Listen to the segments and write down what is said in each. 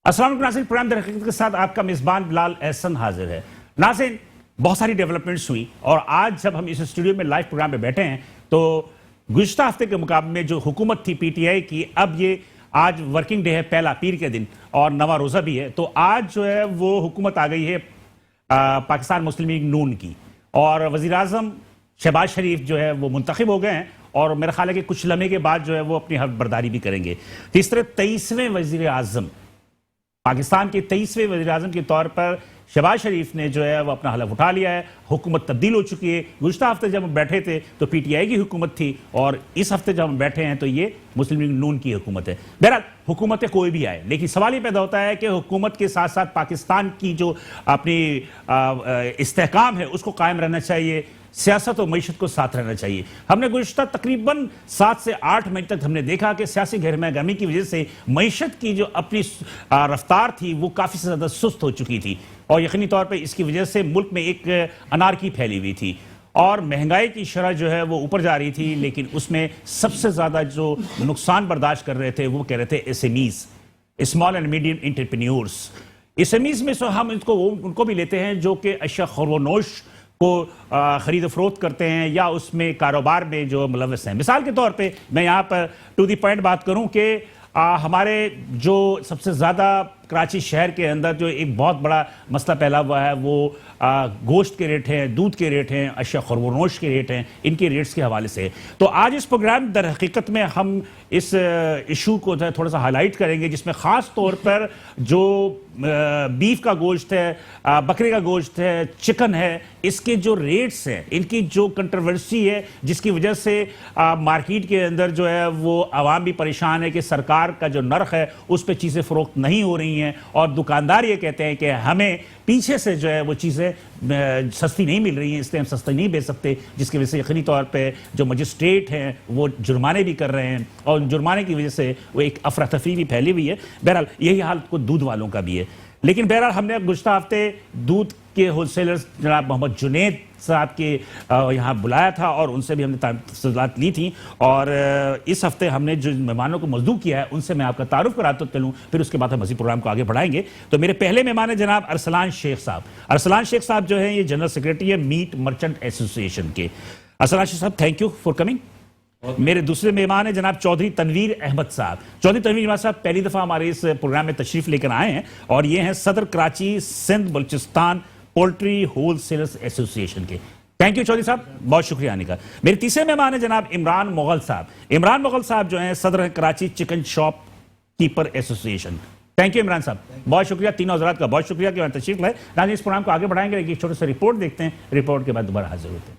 अस्सलाम वालेकुम नाज़रीन, प्रोग्राम दर हकीकत के साथ आपका मेज़बान बिलाल एहसन हाजिर है। नाज़रीन, बहुत सारी डेवलपमेंट्स हुई और आज जब हम इस स्टूडियो में लाइव प्रोग्राम पे बैठे हैं तो गुज़िश्ता हफ्ते के मुकाबले में जो हुकूमत थी पीटीआई की, अब ये आज वर्किंग डे है, पहला पीर के दिन और नवा रोज़ा भी है, तो आज जो है वो हुकूमत आ गई है पाकिस्तान मुस्लिम लीग नून की और वज़ीर आज़म शहबाज शरीफ जो है वो मुंतखब हो गए हैं और मेरा ख्याल है कि कुछ लम्हे के बाद जो है वो अपनी हल्फ बर्दारी भी करेंगे। तीसरे 23वें वज़ीर आज़म, पाकिस्तान के 23वें वज़ीर आज़म के तौर पर शहबाज शरीफ ने जो है वो अपना हलफ उठा लिया है। हुकूमत तब्दील हो चुकी है। गुज़िश्ता हफ्ते जब हम बैठे थे तो पीटीआई की हुकूमत थी और इस हफ्ते जब हम बैठे हैं तो ये मुस्लिम लीग नून की हुकूमत है। बहरहाल हुकूमतें कोई भी आए, लेकिन सवाल ये पैदा होता है कि हुकूमत के साथ साथ पाकिस्तान की जो अपनी इस्तेहकाम है उसको कायम रहना चाहिए, सियासत और मईशत को साथ रहना चाहिए। हमने गुज़िश्ता तकरीबन 7 से 8 महीने तक हमने देखा कि सियासी गहमागहमी की वजह से मईशत की जो अपनी रफ्तार थी वो काफ़ी ज़्यादा सुस्त हो चुकी थी और यकीनी तौर पर इसकी वजह से मुल्क में एक अनारकी फैली हुई थी और महंगाई की शरह जो है वो ऊपर जा रही थी। लेकिन उसमें सबसे ज़्यादा जो नुकसान बर्दाश्त कर रहे थे वो कह रहे थे SMEs, small and medium entrepreneurs. SMEs में से हम उनको भी लेते हैं जो कि अशिया खरवनोश को खरीद फरोख्त करते हैं या उसमें कारोबार में जो मुलव्वस हैं। मिसाल के तौर पे मैं यहाँ पर टू दी पॉइंट बात करूँ कि हमारे जो सबसे ज़्यादा कराची शहर के अंदर जो एक बहुत बड़ा मसला फैला हुआ है वो गोश्त के रेट हैं, दूध के रेट हैं, अशिया खरवनोश के रेट हैं, इनके रेट्स के हवाले से। तो आज इस प्रोग्राम दर हकीकत में हम इस इशू को जो है थोड़ा सा हाईलाइट करेंगे, जिसमें ख़ास तौर पर जो बीफ का गोश्त है, बकरे का गोश्त है, चिकन है, इसके जो रेट्स हैं, इनकी जो कंट्रोवर्सी है जिसकी वजह से मार्केट के अंदर जो है वो आवाम भी परेशान है कि सरकार का जो नर्ख है उस पर चीज़ें फ़रोख्त नहीं हो रही हैं और दुकानदार ये कहते हैं कि हमें पीछे से जो है वो चीज़ें सस्ती नहीं मिल रही हैं, इसलिए हम सस्ती नहीं बेच सकते, जिसकी वजह से यकीनी तौर पे जो मजिस्ट्रेट हैं वो जुर्माने भी कर रहे हैं और जुर्माने की वजह से वो एक अफरा तफरी भी फैली हुई है। बहरहाल यही हाल को दूध वालों का भी है। लेकिन बहरहाल हमने गुज़िश्ता हफ्ते दूध के होलसेलर्स जनाब मोहम्मद जुनैद साहब के यहाँ बुलाया था और उनसे भी हमने तफसीलात ली थी और इस हफ्ते हमने जो मेहमानों को मज़दू किया है उनसे मैं आपका तारुफ कराता चलूँ, फिर उसके बाद हम मज़ीद प्रोग्राम को आगे बढ़ाएंगे। तो मेरे पहले मेहमान है जनाब अरसलान शेख साहब। अरसलान शेख साहब जो है ये जनरल सेक्रेटरी है मीट मर्चेंट एसोसिएशन के। अरसलान शेख साहब, थैंक यू फॉर कमिंग। मेरे दूसरे मेहमान है जनाब चौधरी तनवीर अहमद साहब। चौधरी तनवीर अहमद साहब पहली दफ़ा हमारे इस प्रोग्राम में तशरीफ लेकर आए हैं और ये हैं सदर Karachi Sindh Balochistan poultry wholesalers association के। थैंक यू चौधरी साहब, बहुत शुक्रिया आने का। मेरे तीसरे मेहमान है जनाब इमरान मुगल साहब। इमरान मुगल साहब जो हैं सदर Karachi chicken shop keeper association. Thank you Imran साहब, बहुत शुक्रिया। तीनों हजरात का बहुत शुक्रिया कि वहाँ तशरीफ लाए। नाज़रीन, इस प्रोग्राम को आगे बढ़ाएंगे, एक छोटे से रिपोर्ट देखते हैं, रिपोर्ट के बाद दोबारा हाजिर होते हैं।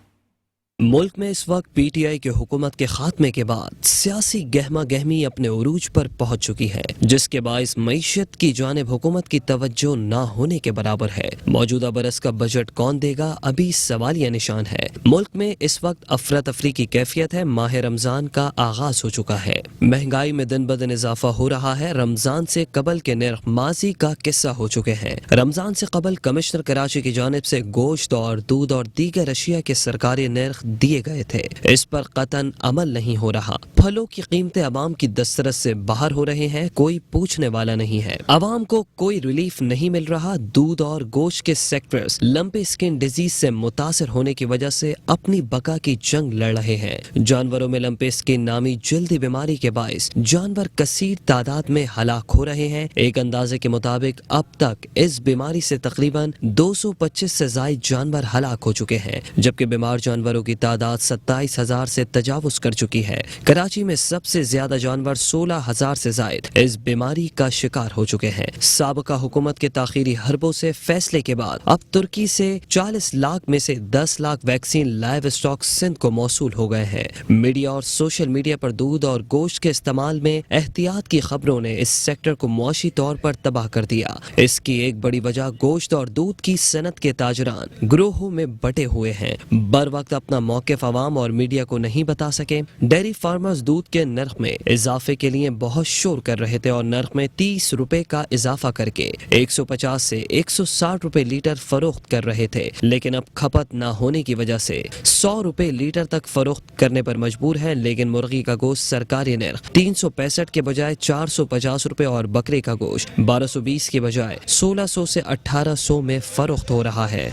मुल्क में इस वक्त पीटीआई की हुकूमत के खात्मे के बाद सियासी गहमा गहमी अपने उरूज पर पहुंच चुकी है, जिसके बायस मईशत की जानिब हुकूमत की तवज्जो ना होने के बराबर है। मौजूदा बरस का बजट कौन देगा, अभी सवालिया निशान है। मुल्क में इस वक्त अफरा तफरी की कैफियत है। माह रमजान का आगाज हो चुका है। महंगाई में दिन ब दिन इजाफा हो रहा है। रमजान से कबल के नर्ख माजी का किस्सा हो चुके हैं। रमजान से कबल कमिश्नर कराची की जानिब से गोश्त और दूध और दीगर अशिया के सरकारी नर्ख दिए गए थे, इस पर कतन अमल नहीं हो रहा। फलों की कीमतें अवाम की दस्तरस से बाहर हो रहे हैं, कोई पूछने वाला नहीं है। अवाम को कोई रिलीफ नहीं मिल रहा। दूध और गोश्त के सेक्टर्स लंपी स्किन डिजीज से मुतासर होने की वजह से अपनी बका की जंग लड़ रहे हैं। जानवरों में लंपी स्किन नामी जल्दी बीमारी के बायस जानवर कसीर तादाद में हलाक हो रहे हैं। एक अंदाजे के मुताबिक अब तक इस बीमारी से तकरीबन 225 से जायद जानवर हलाक हो चुके हैं, जबकि बीमार जानवरों की तादाद 27,000 से तजावुज कर चुकी है। कराची में सबसे ज्यादा जानवर 16,000 से जायद इस बीमारी का शिकार हो चुके हैं। साबका हुकूमत के ताखीरी हरबों से फैसले के बाद अब तुर्की से 40 लाख में से 10 lakh vaccine livestock Sindh को मौसूल हो गए हैं। मीडिया और सोशल मीडिया पर दूध और गोश्त के इस्तेमाल में एहतियात की खबरों ने इस सेक्टर को मुआशी तौर पर तबाह कर दिया। इसकी एक बड़ी वजह गोश्त और दूध की सनत के ताजरान ग्रोहों में बटे हुए हैं। बर वक्त अपना मौक़िफ़ अवाम और मीडिया को नहीं बता सके। डेयरी फार्मर्स दूध के नर्ख में इजाफे के लिए बहुत शोर कर रहे थे और नर्ख में 30 रुपए का इजाफा करके 150 से 160 रुपए लीटर फरोख्त कर रहे थे, लेकिन अब खपत न होने की वजह से 100 रुपए लीटर तक फरोख्त करने पर मजबूर है। लेकिन मुर्गी का गोश्त सरकारी नर्ख 365 के बजाय 450 रुपए और बकरे का गोश्त 1220 के बजाय 1600 से 1800 में फरोख्त हो रहा है।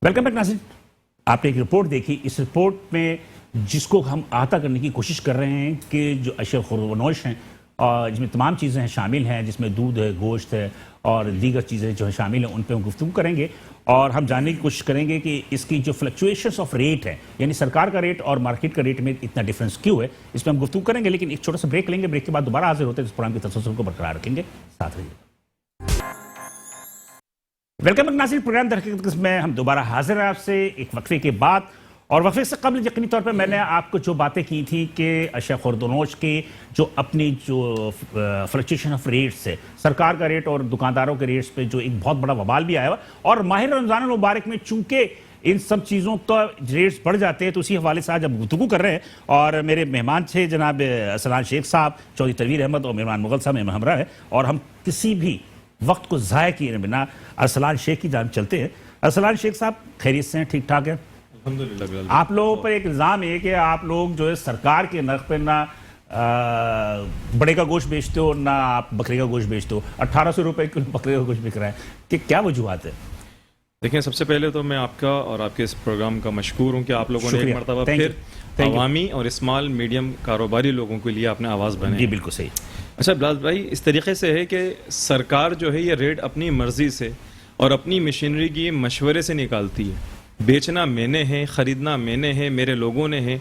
वेलकम बैक नाज़रीन, आपने एक रिपोर्ट देखी। इस रिपोर्ट में जिसको हम अहाता करने की कोशिश कर रहे हैं कि जो अशिया खुर्दनोश हैं और जिसमें तमाम चीज़ें हैं शामिल हैं, जिसमें दूध है, गोश्त है और दीगर चीज़ें जो है शामिल हैं, उन पर हम गुफ्तगू करेंगे और हम जानने की कोशिश करेंगे कि इसकी जो फ्लक्चुएशंस ऑफ रेट है, यानी सरकार का रेट और मार्केट का रेट में इतना डिफरेंस क्यों है, इस पर हम गुफ्तगू करेंगे। लेकिन एक छोटा सा ब्रेक लेंगे, ब्रेक के बाद दोबारा हाजिर होते हैं, इस प्रोग्राम के तसलसल को बरकरार रखेंगे। साथ रहिए। वेलकम बैक नाज़रीन, प्रोग्राम दरहकीकत में हम दोबारा हाजिर हैं आपसे एक वक्फे के बाद। और वक्फे से कबल यकीनी तौर पर मैंने आपको जो बातें की थी कि अशिया खुर्दनोश के जो अपनी जो फ्लक्चुएशन ऑफ रेट्स है, सरकार का रेट और दुकानदारों के रेट्स पे जो एक बहुत बड़ा वबाल भी आया हुआ, और माह रमज़ान मुबारक में चूंकि इन सब चीज़ों का रेट्स बढ़ जाते हैं, तो उसी हवाले से आज हम गुफ्तगू कर रहे हैं। और मेरे मेहमान थे जनाब अरसलान शेख साहब, चौधरी तनवीर अहमद और मेहमान मुगल साहब मेहमान हमरा है। और हम किसी भी वक्त को ज़ाया किए बिना अरसलान शेख की जान चलते हैं। अरसलान शेख साहब, खैरियत से हैं? ठीक ठाक है? अल्हम्दुलिल्लाह। आप लोगों पर एक इल्ज़ाम है कि आप लोग जो है सरकार के नर्ख पर ना बड़े का गोश्त बेचते हो ना आप बकरे का गोश्त बेचते हो। 1800 रुपये किलो बकरे का गोश्त बिक रहा है, कि क्या वजूहत है? देखिए, सबसे पहले तो मैं आपका और आपके इस प्रोग्राम का मशकूर हूँ कि आप लोगों ने एक मरतबा फिर अवामी और स्मॉल मीडियम कारोबारी लोगों के लिए आपने आवाज़ बनाई। जी बिल्कुल सही। अच्छा बिलाल भाई, इस तरीके से है कि सरकार जो है ये रेट अपनी मर्जी से और अपनी मशीनरी की मशवरे से निकालती है। बेचना मैंने है, खरीदना मैंने है, मेरे लोगों ने है।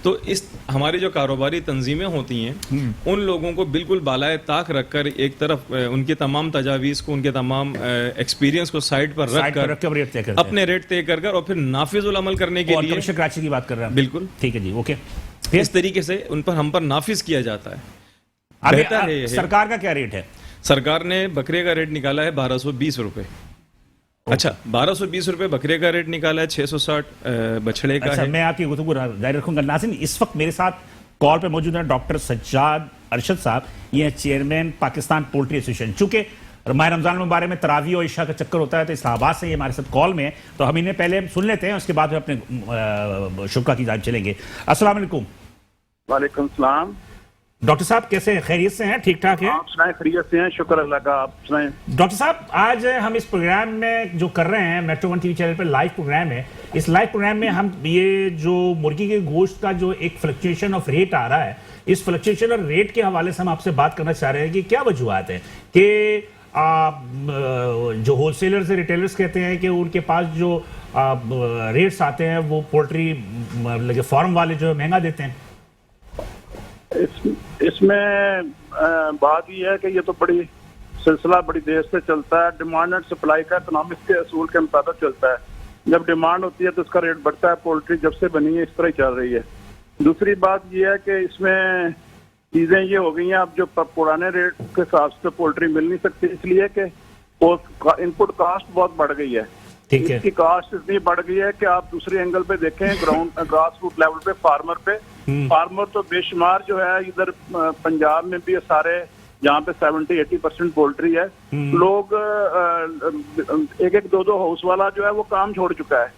तो इस हमारी जो कारोबारी तंजीमें होती हैं, उन लोगों को बिल्कुल बालाए ताक रखकर एक तरफ उनके तमाम तजावीज़ को, उनके तमाम एक्सपीरियंस को साइड पर रखकर अपने रेट तय कर और फिर नाफिजुल अमल करने के लिए कमिश्नर कराची की बात कर रहे हैं। बिल्कुल ठीक है जी, ओके। इस तरीके से हम पर नाफिज किया जाता है। बेहतर है। सरकार का क्या रेट है? सरकार ने बकरे का रेट निकाला है 1220 रुपए। अच्छा, 1220 रुपए बकरे का रेट निकाला है, 660 बछड़े का। अच्छा, मैं आपकी गुफ्तगू जारी रखूंगा। नाज़रीन, इस वक्त मेरे साथ कॉल पे मौजूद है डॉक्टर सज्जाद अरशद साहब, ये है चेयरमैन पाकिस्तान पोल्ट्री एसोसिएशन। चूंकि माह रमजान मुबारक में तरावी और इशा का चक्कर होता है, तो इस्लामाबाद से ये हमारे साथ कॉल में है, तो हम इन्हें पहले सुन लेते हैं, उसके बाद अपने शुक्का की जान चलेंगे। अस्सलाम वालेकुम। वालेकुम सलाम। डॉक्टर साहब कैसे हैं? खैरियत से हैं? ठीक ठाक हैं? आप सुनाए? खैरियत से हैं, शुक्र अल्लाह का। आप सुनाए? डॉक्टर साहब, आज हम इस प्रोग्राम में जो कर रहे हैं, मेट्रो 1 टीवी चैनल पर लाइव प्रोग्राम है। इस लाइव प्रोग्राम में हम ये जो मुर्गी के गोश्त का जो एक फ्लक्चुएशन ऑफ रेट आ रहा है, इस फ्लक्चुएशन ऑफ रेट के हवाले से हम आपसे बात करना चाह रहे हैं कि क्या वजूहत है कि जो होलसेलर्स रिटेलर्स कहते हैं कि उनके पास जो रेट्स आते हैं वो पोल्ट्री फार्म वाले जो महंगा देते हैं। इसमें बात यह है कि ये तो बड़ी सिलसिला बड़ी देर से चलता है। डिमांड एंड सप्लाई का इकोनॉमिक्स के असूल के मुताबिक चलता है। जब डिमांड होती है तो उसका रेट बढ़ता है। पोल्ट्री जब से बनी है इस तरह ही चल रही है। दूसरी बात यह है कि इसमें चीजें ये हो गई हैं, अब जो पुराने रेट के हिसाब से पोल्ट्री मिल नहीं सकती, इसलिए कि इनपुट कास्ट बहुत बढ़ गई है। इसकी कास्ट इतनी बढ़ गई है कि आप दूसरे एंगल पे देखें, ग्राउंड ग्रास रूट लेवल पे फार्मर तो बेशुमार जो है, इधर पंजाब में भी सारे जहाँ पे 70-80% पोल्ट्री है, लोग एक एक दो हाउस वाला जो है वो काम छोड़ चुका है।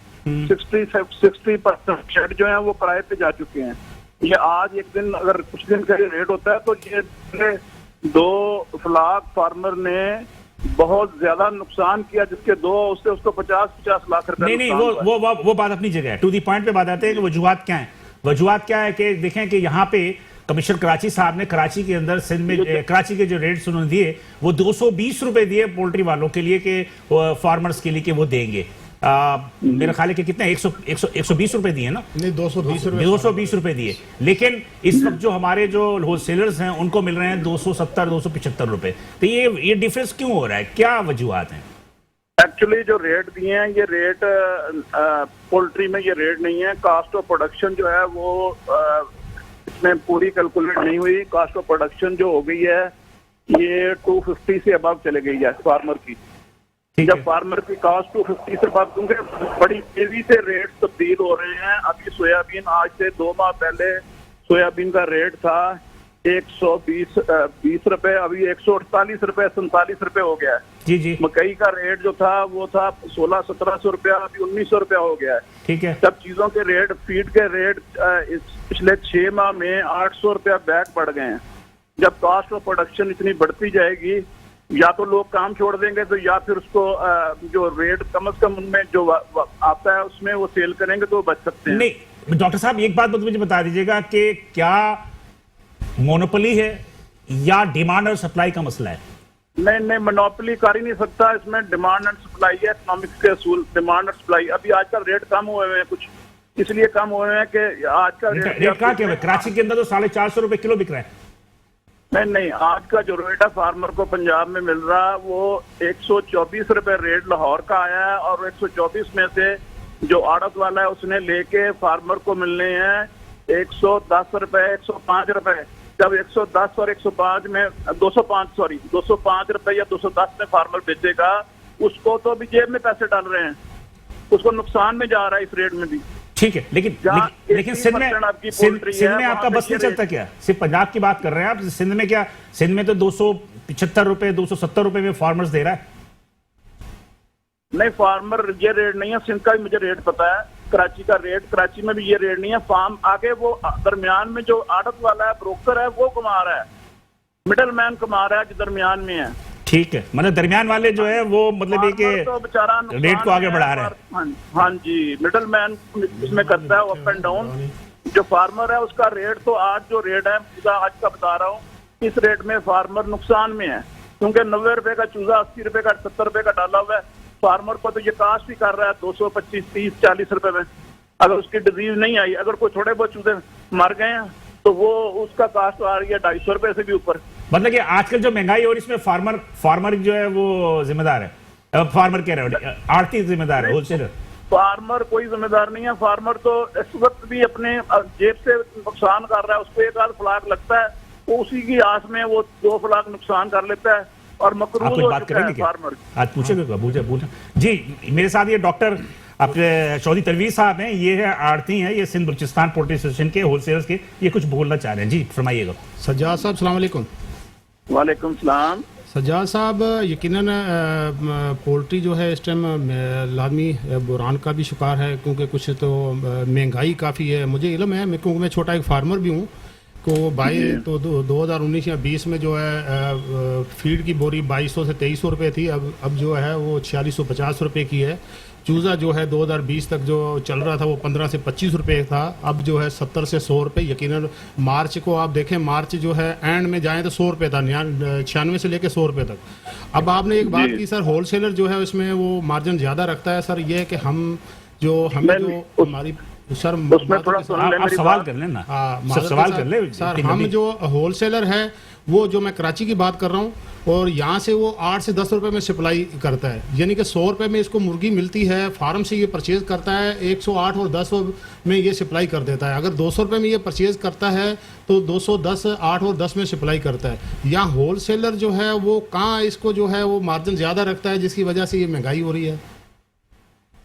60% शेड जो है वो किराए पे जा चुके हैं। ये आज एक दिन अगर कुछ दिन का रेट होता है तो ये 2 लाख फार्मर ने बहुत ज्यादा नुकसान किया, जिसके 2 उससे उसको 50 लाख रुपए। नहीं, वो बात अपनी जगह है। टू दी पॉइंट पे बात आते हैं कि वजूहत क्या है। वजूहत क्या है कि देखें कि यहाँ पे कमिश्नर कराची साहब ने कराची के अंदर सिंध में कराची के जो रेट्स उन्होंने दिए वो 220 रुपए दिए पोल्ट्री वालों के लिए कि फार्मर्स के लिए कि वो देंगे। मेरा ख्याल है कि कितना 120 रुपए दिए ना? नहीं, 220 रुपए दिए। लेकिन इस वक्त जो हमारे जो होलसेलर्स हैं उनको मिल रहे हैं 270-275 रुपए। तो ये डिफरेंस क्यों हो रहा है? क्या वजूहत हैं? एक्चुअली जो रेट दिए हैं ये रेट पोल्ट्री में ये रेट नहीं है। कास्ट ऑफ प्रोडक्शन जो है वो इसमें पूरी कैलकुलेट नहीं हुई। कास्ट ऑफ प्रोडक्शन जो हो गई है ये 250 से अबव चले गई है फार्मर की। ठीक है। जब फार्मर की कॉस्ट 250 से बात, क्योंकि बड़ी तेजी से रेट तब्दील हो रहे हैं। अभी सोयाबीन, आज से 2 माह पहले सोयाबीन का रेट था 120 रुपए, अभी 148 रुपए 47 रुपए हो गया है। जी जी, मकई का रेट जो था वो था 1600-1700 रुपया, अभी 1900 रुपया हो गया है। ठीक है। सब चीजों के रेट, फीड के रेट पिछले 6 माह में 800 रुपया बैक बढ़ गए हैं। जब कॉस्ट ऑफ प्रोडक्शन इतनी बढ़ती जाएगी, या तो लोग काम छोड़ देंगे, तो या फिर उसको जो रेट कम से कम उनमें जो आता है उसमें वो सेल करेंगे तो बच सकते हैं। नहीं डॉक्टर साहब, एक बात मुझे बता दीजिएगा कि क्या मोनोपोली है या डिमांड और सप्लाई का मसला है? नहीं, मोनोपोली कर ही नहीं सकता। इसमें डिमांड एंड सप्लाई है, इकोनॉमिक्स के असूल, डिमांड एंड सप्लाई। अभी आजकल रेट कम हुए हैं, कुछ इसलिए कम हुए हैं कि आज का रेट कहाँ क्या है? कराची के अंदर तो 450 रुपए किलो बिक रहा है। नहीं, आज का जो रेट है फार्मर को पंजाब में मिल रहा है वो 124 रुपए रेट लाहौर का आया है, और 124 में से जो आड़त वाला है उसने लेके फार्मर को मिलने हैं 110 रुपए, 105 रुपए। जब 110 और 105 में 205 रुपए या 210 में फार्मर बेचेगा, उसको तो अभी जेब में पैसे डाल रहे हैं, उसको नुकसान में जा रहा है इस रेट में भी। ठीक है, लेकिन सिंध में आपका बस नहीं चलता क्या? सिर्फ पंजाब की बात कर रहे हैं आप, सिंध में क्या? सिंध में तो 275 रुपए 270 रुपए में फार्मर्स दे रहा है। नहीं, फार्मर ये रेट नहीं है। सिंध का भी मुझे रेट पता है, कराची का रेट, कराची में भी ये रेट नहीं है। फार्म आगे वो दरमियान में जो आड़त वाला है, ब्रोकर है, वो कमा रहा है, मिडल मैन कमा रहा है जो दरमियान में है। ठीक है, मतलब दरमियान वाले जो है वो मतलब ये कि तो बेचारा रेट को आगे बढ़ा रहा है। हाँ जी, मिडल मैन इसमें करता है अप एंड डाउन। जो फार्मर है उसका रेट तो आज जो रेट है आज का बता रहा हूँ, इस रेट में फार्मर नुकसान में है, क्योंकि 90 रुपए का चूजा 80 रुपए का 70 रुपए का डाला हुआ है। फार्मर को तो ये कास्ट भी कर रहा है 225, 30, 40 रुपए में। अगर उसकी डिजीज नहीं आई, अगर कोई थोड़े बहुत चूजे मर गए हैं, तो वो उसका कास्ट आ रही है 250 रुपए से भी ऊपर। मतलब कि आजकल जो महंगाई और इसमें फार्मर जो है वो जिम्मेदार है। फार्मर कह रहे हो, आड़ती जिम्मेदार है, होलसेलर? फार्मर कोई जिम्मेदार नहीं है। फार्मर तो इस वक्त भी अपने जेब से नुकसान कर रहा है। उसको एक आध फ्लाक लगता है, वो उसी की आस में वो 2 फ्लाक नुकसान कर लेता है और मकरूज हो चुका है फार्मर। आज पूछेगा जी। मेरे साथ ये डॉक्टर अपने चौधरी तनवीर साहब हैं, ये है आड़ती हैं, ये सिंध बलूचिस्तान पोल्ट्री एसोसिएशन के होलसेलर्स के, ये कुछ बोलना चाह रहे हैं। जी फरमाइएगा। सज्जाद साहब अस्सलाम वालेकुम। वालेकुम सलाम। सज्जाद साहब, यकीनन पोल्ट्री जो है इस टाइम लाजमी बुरान का भी शिकार है, क्योंकि कुछ तो महंगाई काफ़ी है। मुझे इल्म है, क्योंकि मैं छोटा एक फार्मर भी हूँ, को 2019 या 20 में जो है फीड की बोरी 2200 से 2300 रुपये थी। अब जो है वो 4650 रुपये की है। चूज़ा जो है 2020 तक जो चल रहा था वो 15 से 25 रुपये था। अब जो है 70 से 100 रुपये। यकीनन मार्च को आप देखें, मार्च जो है एंड में जाएं तो 100 रुपये था, 96 से लेके 100 रुपये तक। अब आपने एक बात की सर, होलसेलर जो है उसमें वो मार्जिन ज़्यादा रखता है। सर ये है कि हमें जो हमारी सर उसमें थोड़ा आप सवाल कर लेना। सवाल कर ले सर। हम जो होलसेलर है वो, जो मैं कराची की बात कर रहा हूँ, और यहाँ से वो 8 से 10 रुपए में सप्लाई करता है, यानी कि 100 रुपए में इसको मुर्गी मिलती है। फार्म से ये परचेज करता है 108 और 10 में ये सप्लाई कर देता है। अगर 200 रुपए में ये परचेज करता है तो 210, 8 और 10 में सप्लाई करता है। यहाँ होलसेलर जो है वो कहाँ इसको जो है वो मार्जिन ज़्यादा रखता है, जिसकी वजह से ये महंगाई हो रही है।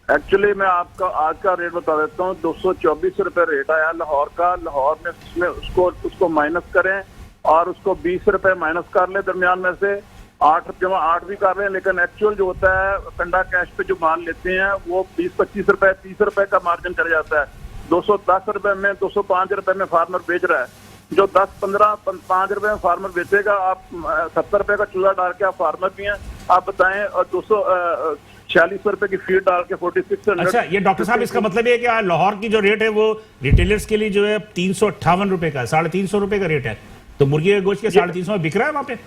एक्चुअली मैं आपका आज का रेट बता देता हूँ। 224 रुपए रेट आया लाहौर का। लाहौर में उसमें उसको माइनस करें और उसको 20 रुपए माइनस कर ले, दरमियान में से 8 भी कर रहे हैं, लेकिन एक्चुअल जो होता है कंडा कैश पे जो माल लेते हैं वो 20-25 रुपए 30 रुपए का मार्जिन चढ़ जाता है। 210 रुपए में 205 रुपए में फार्मर बेच रहा है। जो 10-15-5 रुपए में फार्मर बेचेगा, आप 70 रुपए का चूल्हा डाल के आप फार्मर भी हैं, आप बताएं, और 246 रुपए की फीड डाल के 4600। अच्छा, ये डॉक्टर साहब इसका मतलब ये कि लाहौर की जो रेट है वो रिटेलर्स के लिए जो है 358 रुपए का, 350 रुपए का रेट है, तो मुर्गी के गोश्त के 350 में बिक रहा है वहाँ पे?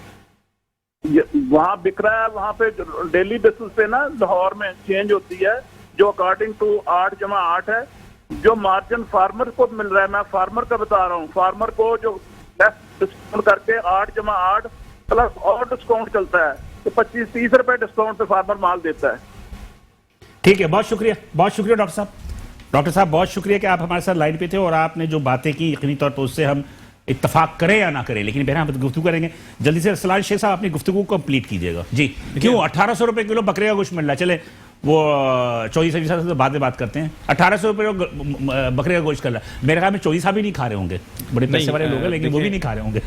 वहाँ बिक रहा है। वहाँ पे डेली बेसिस पे ना लाहौर में चेंज होती है, जो अकॉर्डिंग टू 8/8 है। जो मार्जिन फार्मर को मिल रहा है, मैं फार्मर का बता रहा हूँ, फार्मर को जो डिस्काउंट करके 8/8 प्लस और डिस्काउंट चलता है, तो 25-30 रुपए डिस्काउंट पे फार्मर माल देता है। ठीक है, बहुत शुक्रिया डॉक्टर साहब। बहुत शुक्रिया कि आप हमारे साथ लाइन पे थे और आपने जो बातें की, यकीनी तौर पर उससे हम इत्तेफाक करे या ना करे, लेकिन बहरहाल हम गुफ्तगू करेंगे। जल्दी से सलाल शेख साहब अपनी गुफ्तगू कंप्लीट कीजिएगा जी। क्यों 1800 रुपए किलो बकरे का गोश्त मिल रहा है? चले वो 24 साहब से बाद में बात करते हैं। 1800 रुपए बकरे का गोश्त कर रहा है, मेरे ख्याल में 24 साहब भी नहीं खा रहे होंगे, बड़े पैसे वाले लोग हैं, लेकिन वो भी नहीं खा रहे होंगे।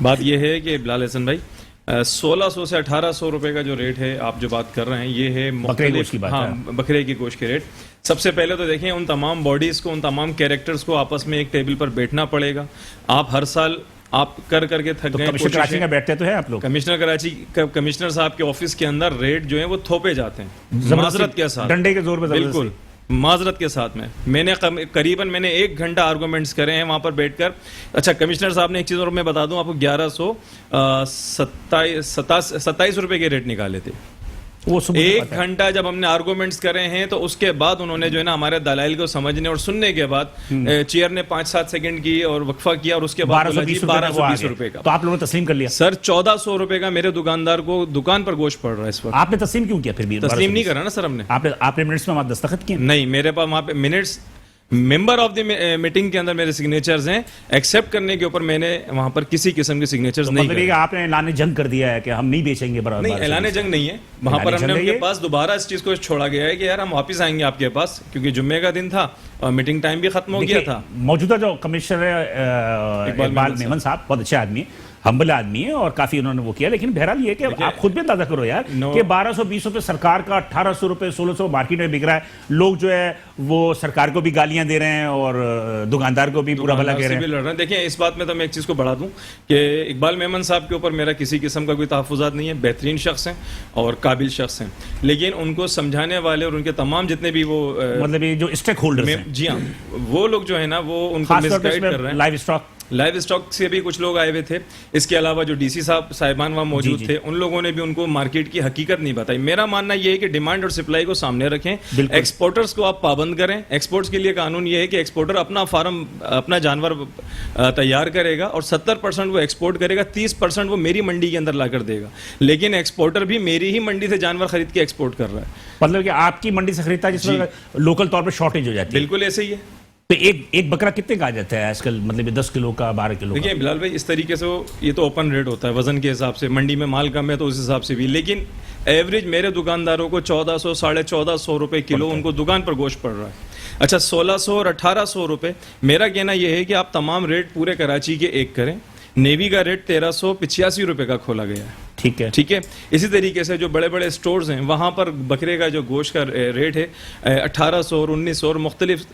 बात यह है कि बिलाल हसन भाई 1600 से 1800 रुपए का जो रेट है आप जो बात कर रहे हैं ये है बकरे गोश्त की बात है। हाँ, बकरे की गोश्त के रेट। सबसे पहले तो देखें, उन तमाम बॉडीज को, उन तमाम कैरेक्टर्स को आपस में एक टेबल पर बैठना पड़ेगा। आप हर साल आप कर करके थक तो गए। कमिश्नर कराची का बैठते तो है आप लोग? कमिश्नर कराची कमिश्नर साहब के ऑफिस के अंदर रेट जो है वो थोपे जाते हैं जबरदस्ती, माजरत के साथ, डंडे के जोर पे जबरदस्ती। बिल्कुल माजरत के साथ में। मैंने करीबन 1 घंटा आर्गूमेंट्स करे हैं वहां पर बैठकर। अच्छा, कमिश्नर साहब ने एक चीज और मैं बता दूं आपको, 1127 रुपए के रेट निकाले थे। वो सुबह 1 घंटा जब हमने आर्गूमेंट्स करे हैं तो उसके बाद उन्होंने जो है ना हमारे दलाइल को समझने और सुनने के बाद चेयर ने 5-7 सेकंड की और वक्फा किया और उसके बाद 1220 रुपए का। तो आप लोगों ने तस्लीम कर लिया? सर 1400 रुपए का मेरे दुकानदार को दुकान पर गोश्त पड़ रहा है इस वक्त। आपने तस्लीम क्यों किया फिर भी? तस्लीम नहीं करा ना सर हमने। आपने मिनट्स में वहां दस्तखत किए? नहीं, मेरे पास वहां पे minutes member of the meeting के अंदर मेरे सिग्नेचर्स हैं। एक्सेप्ट करने के ऊपर मैंने वहां पर किसी किस्म के सिग्नेचर्स नहीं मतलब ये कि आपने ऐलान जंग कर दिया है कि हम नहीं बेचेंगे बराबर? नहीं, ऐलान जंग नहीं है। वहां पर हमने उनके पास दोबारा इस चीज को छोड़ा गया है कि यार हम वापस आएंगे आपके पास, क्योंकि जुम्मे का दिन था और मीटिंग टाइम भी खत्म हो गया था। मौजूदा जो कमिश्नर इकबाल मेमन साहब बहुत अच्छे आदमी है, हम्बल आदमी है और काफी उन्होंने वो किया, लेकिन बहरहाल ये कि आप खुद भी अंदाजा करो यार कि 1220 रुपए सरकार का, 1800 रुपए 1600 मार्केट में बिक रहा है। लोग जो है वो सरकार को भी गालियां दे रहे हैं और दुकानदार को भी बुरा भला कह रहे हैं। देखिए, इस बात में तो मैं एक चीज को बढ़ा दूं कि इकबाल मेमन साहब के ऊपर मेरा किसी किस्म का कोई तहफुजात नहीं है। बेहतरीन शख्स हैं और काबिल शख्स हैं, लेकिन उनको समझाने वाले और उनके तमाम जितने भी वो मतलब ये जो स्टेक होल्डर्स हैं, जी हाँ, वो लोग जो है ना वो उनको मिसगाइड कर रहे हैं। लाइव स्टॉक से भी कुछ लोग आए हुए थे। इसके अलावा जो डीसी साहिबान वहाँ मौजूद थे, उन लोगों ने भी उनको मार्केट की हकीकत नहीं बताई। मेरा मानना यह है कि डिमांड और सप्लाई को सामने रखें, एक्सपोर्टर्स को आप पाबंद करें। एक्सपोर्ट्स के लिए कानून यह है कि एक्सपोर्टर अपना फार्म, अपना जानवर तैयार करेगा और 70% वो एक्सपोर्ट करेगा, 30% वो मेरी मंडी के अंदर लाकर देगा। लेकिन एक्सपोर्टर भी मेरी ही मंडी से जानवर खरीद के एक्सपोर्ट कर रहा है। मतलब कि आपकी मंडी से खरीदता है जिसमें लोकल तौर पर शॉर्टेज हो जाती है। बिल्कुल ऐसे ही है। तो एक बकरा कितने का आ जाता है आजकल? मतलब 10 किलो का, 12 किलो का? देखिए बिलाल भाई, इस तरीके से ये तो ओपन रेट होता है वजन के हिसाब से, मंडी में माल कम है तो उस हिसाब से भी, लेकिन एवरेज मेरे दुकानदारों को 1400 1450 रुपए किलो उनको दुकान पर गोश्त पड़ रहा है। अच्छा, 1600 और 1800 रुपए। मेरा कहना यह है कि आप तमाम रेट पूरे कराची के एक करें। नेवी का रेट 1385 रुपए का खोला गया है। ठीक है, ठीक है। इसी तरीके से जो बड़े बड़े स्टोर्स हैं वहां पर बकरे का जो गोश्त का रेट है 1800 और 1900 और मुख्तलिफ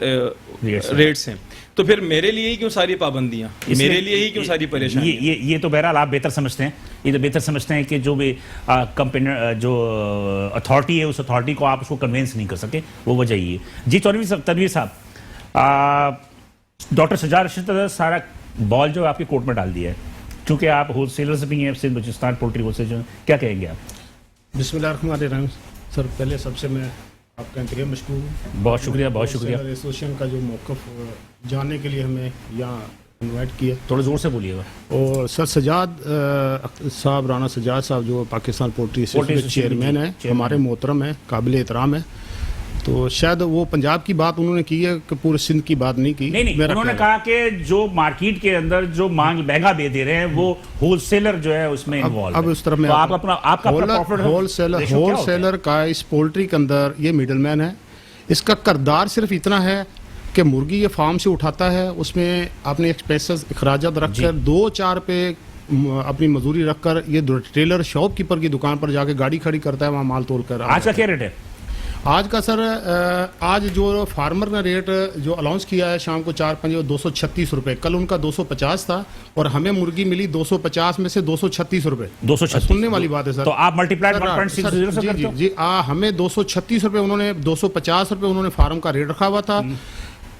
रेट्स हैं। तो फिर मेरे लिए ही क्यों सारी पाबंदियां, मेरे लिए ही क्यों सारी परेशानी? ये तो बहरहाल आप बेहतर समझते हैं। ये तो बेहतर समझते हैं कि जो भी कंपनी, जो अथॉरिटी है, उस अथॉरिटी को आप उसको कन्विंस नहीं कर सके, वो वजह ही है। जी तनवीर साहब, डॉक्टर सज्जाद रशीद सारा बॉल जो आपके कोर्ट में डाल दिया है, क्योंकि आप होलसेलर्स भी हैं सिंध बलूचिस्तान पोल्ट्री होलसेल, क्या कहेंगे आप? बिस्मिल्लाहिर्रहमानिर्रहीम। सर, पहले सबसे मैं आपका इंतज़ाम मशकूर हूँ। बहुत शुक्रिया, बहुत शुक्रिया। एसोसिएशन का जो मौक़िफ़ जानने के लिए हमें यहाँ इनवाइट किया। थोड़ा ज़ोर से बोलिएगा। और सर सज्जाद साहब, राना सज्जाद साहब जो पाकिस्तान पोल्ट्री एसोसिएशन के चेयरमैन है, हमारे मोहतरम है, काबिल एहतराम है। तो शायद वो पंजाब की बात उन्होंने की है कि पूरे सिंध की बात नहीं की। नहीं, उन्होंने कहा कि जो मार्केट के अंदर जो मांग महंगा दे रहे हैं वो होलसेलर जो है उसमें इन्वॉल्व है। अब उस तरफ में तो आपका होलसेलर का इस पोल्ट्री के अंदर ये मिडलमैन है। इसका किरदार सिर्फ इतना है कि मुर्गी ये फार्म से उठाता है, उसमें अपने एक्सपेंसेस अखराजात रखकर 2-4 पे अपनी मजदूरी रखकर ये रिटेलर शॉपकीपर की दुकान पर जाके गाड़ी खड़ी करता है, वहाँ माल तोल कर। आज का क्या रेट है? आज का सर, आज जो फार्मर ने रेट जो अलाउंस किया है शाम को 4-5 236 रुपए, कल उनका 250 था और हमें मुर्गी मिली 250 में से 236 रुपए। 236 सुनने वाली बात है सर। तो आप मल्टीप्लाई 1.60 से करते हो? जी, हमें 236 रुपए, उन्होंने 250 रुपए उन्होंने फार्म का रेट रखा हुआ था।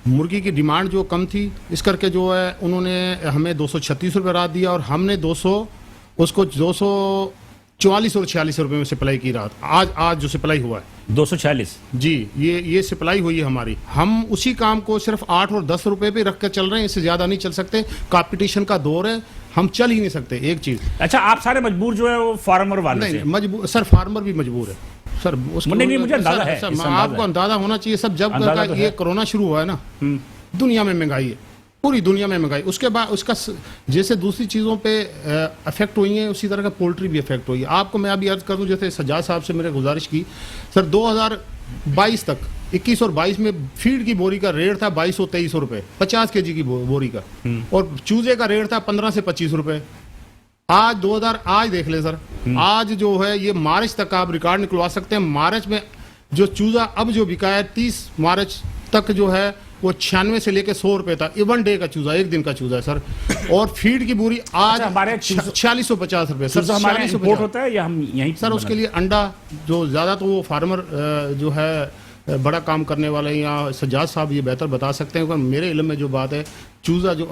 मुर्गी की डिमांड जो कम थी, इस करके जो है उन्होंने हमें 236 रुपए रात दिया और हमने 244 और 46 रुपए में सप्लाई की रात। आज जो सप्लाई हुआ है 246 जी, ये सप्लाई हुई है हमारी। हम उसी काम को सिर्फ 8 और 10 रुपए पे रख कर चल रहे हैं, इससे ज्यादा नहीं चल सकते। कंपटीशन का दौर है, हम चल ही नहीं सकते एक चीज। अच्छा, आप सारे मजबूर जो है वो फार्मर वाले से? नहीं, मजबूर सर, फार्मर भी मजबूर है सर। नहीं, मुझे अंदाजा है। आपको अंदाजा होना चाहिए सब। जब ये कोरोना शुरू हुआ है ना, दुनिया में महंगाई है, पूरी दुनिया में महंगाई। उसके बाद उसका जैसे दूसरी चीज़ों पे अफेक्ट हुई है, उसी तरह का पोल्ट्री भी अफेक्ट हुई है। आपको मैं अभी अर्ज कर दूं, जैसे सज्जाद साहब से मेरे गुजारिश की सर, 2022 तक 21 और 22 में फीड की बोरी का रेट था 2200-2300 रुपये 50 kg की बोरी का, और चूजे का रेट था 15 से 25 रुपये। आज आज देख ले सर, आज जो है ये मार्च तक आप रिकॉर्ड निकलवा सकते हैं। मार्च में जो चूजा अब जो बिका है 30 मार्च तक जो है वो 96 से लेके 100 रुपए था। वन डे का चूजा, एक दिन का चूजा है सर। और फीड की बोरी आज हमारे 4650 रुपए सर। सर हमारे इंपोर्ट होता है या हम यहीं सर उसके लिए अंडा जो ज्यादा, तो वो फार्मर जो है बड़ा काम करने वाले हैं, यहाँ सज्जाद साहब ये बेहतर बता सकते हैं। मेरे इल्म में जो बात है, चूजा जो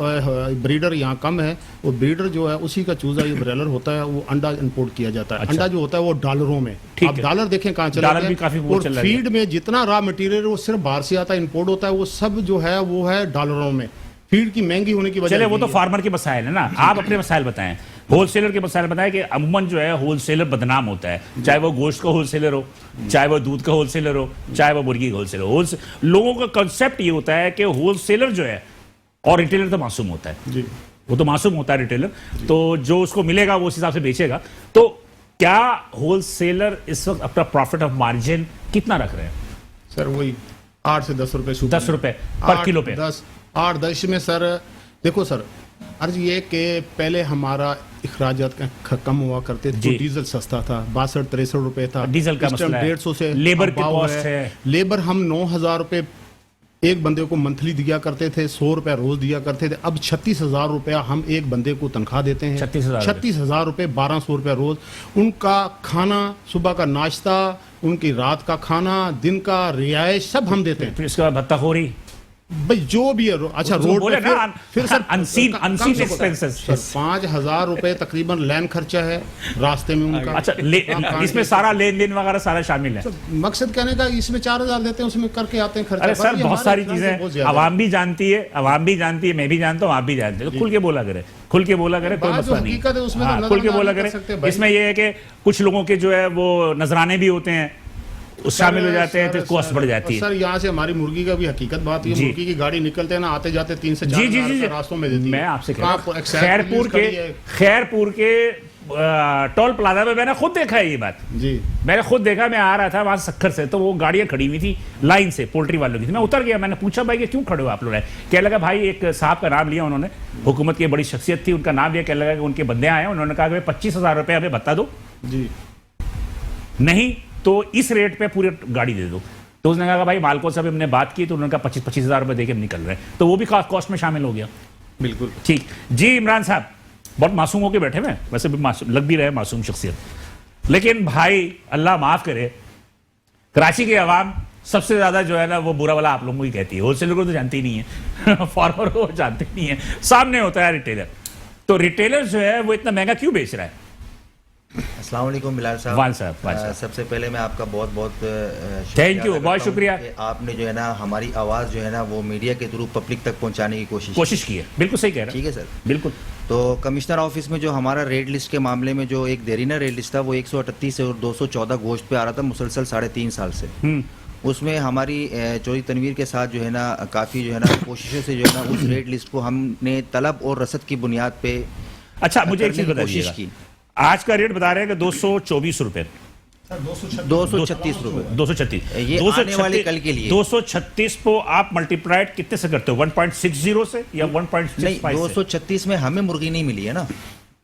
ब्रीडर यहाँ कम है, वो ब्रीडर जो है उसी का चूजा ये ब्रेलर होता है, वो अंडा इंपोर्ट किया जाता है। अच्छा। अंडा जो होता है वो डॉलरों में, आप डॉलर देखें कहाँ चले डॉलर भी काफी गए। बहुत और चल रहा है। फीड में जितना रॉ मटेरियल वो सिर्फ बाहर से आता है, इंपोर्ट होता है, वो सब जो है वो है डॉलरों में। फीड की महंगी होने की वजह चले वो तो फार्मर के मसाइल है ना, आप अपने मसाइल बताएं। होलसेलर के मसाइल बताएं कि अमूमन जो है होलसेलर बदनाम होता है, चाहे वो गोश्त का होलसेलर हो, चाहे वो दूध का होलसेलर हो, चाहे वो मुर्गी का होलसेलर हो। लोगों का कंसेप्ट ये होता है कि होलसेलर जो है और रिटेलर तो मासूम होता है जी, वो तो मासूम होता है रिटेलर, तो जो उसको मिलेगा वो उस हिसाब से बेचेगा। तो क्या होलसेलर इस वक्त अपना प्रॉफिट ऑफ मार्जिन कितना रख रहे हैं? सर वही 8 से 10 रुपए, 10 रुपए पर किलो पे। 8-10 में सर देखो सर, अर्ज ये कि पहले हमारा इखराजात कम हुआ करते थे, तो डीजल सस्ता था, 62-63 रुपए था। डीजल का मसला है, 150 से लेबर की अबाव कॉस्ट है। लेबर हम 9000 रुपए एक बंदे को मंथली दिया करते थे, 100 रुपए रोज दिया करते थे। अब 36,000 रुपया हम एक बंदे को तनख्वाह देते हैं। 36,000 रुपए, 1200 रुपए रोज। उनका खाना, सुबह का नाश्ता, उनकी रात का खाना, दिन का रिहाइश सब हम देते हैं। फिर इसके बाद भत्ताखोरी, भाई जो भी है अच्छा तो रोड बोले पे ना, फिर सर अनसीन एक्सपेंसेस। 5,000 रुपए तकरीबन लैंड खर्चा है रास्ते में उनका। अच्छा इसमें सारा लेन देन वगैरह सारा शामिल है। मकसद कहने का इसमें 4,000 देते हैं, उसमें करके आते हैं खर्चा। अरे सर बहुत सारी चीजें आवाम भी जानती है, आवाम भी जानती है, मैं भी जानता हूँ, आप भी जानते हैं। तो खुल के बोला करे, खुल के बोला करे, कोई मसला नहीं। खुल के बोला करे। इसमें यह है कि कुछ लोगों के जो है वो नजराने भी होते हैं, उस शामिल हो जाते हैं, तो कॉस्ट बढ़ जाती है। सर यहाँ से हमारी मुर्गी का भी हकीकत बात है, मुर्गी की गाड़ी निकलते हैं ना, आते जाते 3 से 4 हज़ार रास्तों में देती है। मैं आपसे कह रहा हूं, खैरपुर के टोल प्लाजा में मैंने खुद देखा है ये बात जी। मैंने खुद देखा, मैं आ रहा था वहां सक्खर से, तो वो गाड़ियां खड़ी हुई थी लाइन से, पोल्ट्री वालों की थी। मैं उतर गया, मैंने पूछा भाई ये क्यों खड़े हो आप लोग? क्या लगा भाई, एक साहब का नाम लिया उन्होंने, हुकूमत की बड़ी शख्सियत थी, उनका नाम लिया। क्या लगा कि उनके बंदे आए, उन्होंने कहा कि 25,000 रुपये हमें भत्ता दो जी, नहीं तो इस रेट पे पूरी गाड़ी दे दो। तो उसने कहा भाई मालकों से अभी हमने बात की, तो उन्होंने कहा 25,000 रुपये देके निकल रहे हैं, तो वो भी कॉस्ट में शामिल हो गया। बिल्कुल ठीक जी। इमरान साहब बहुत मासूम होके बैठे हुए, वैसे भी मासूम लग भी रहे मासूम शख्सियत, लेकिन भाई अल्लाह माफ करे, कराची की आवाम सबसे ज्यादा जो है ना वो बुरा वाला आप लोगों को ही कहती है। होलसेलर को तो जानती ही नहीं है फार्मर को जानती नहीं है, सामने होता है रिटेलर। तो रिटेलर जो है वो इतना महंगा क्यों बेच रहा है? अस्सलाम वालेकुम बिलाल साहब। वाल साहब सबसे पहले मैं आपका बहुत बहुत थैंक यू, बहुत शुक्रिया। आपने जो है ना हमारी आवाज़ जो है ना वो मीडिया के थ्रू पब्लिक तक पहुंचाने की कोशिश की है। बिल्कुल सही कह रहे हैं। ठीक है सर, बिल्कुल। तो कमिश्नर ऑफिस में जो हमारा रेड लिस्ट के मामले में जो एक देरीना रेड लिस्ट था, वो 138 और 214 गोश्त पे आ रहा था मुसलसल 3.5 साल से। उसमें हमारी चौधरी तनवीर के साथ जो है ना काफ़ी जो है ना कोशिशों से जो है ना उस रेड लिस्ट को हमने तलब और रसद की बुनियाद पे अच्छा मुझे एक चीज़ बताइए, की आज का रेट बता रहे हैं कि 224 रुपए, 236 रुपए, 236 ये आने वाले कल के लिए। 236 को आप मल्टीप्लाइड कितने से करते हो? 1.60 से या 1.65 नहीं, 236 में हमें मुर्गी नहीं मिली है ना।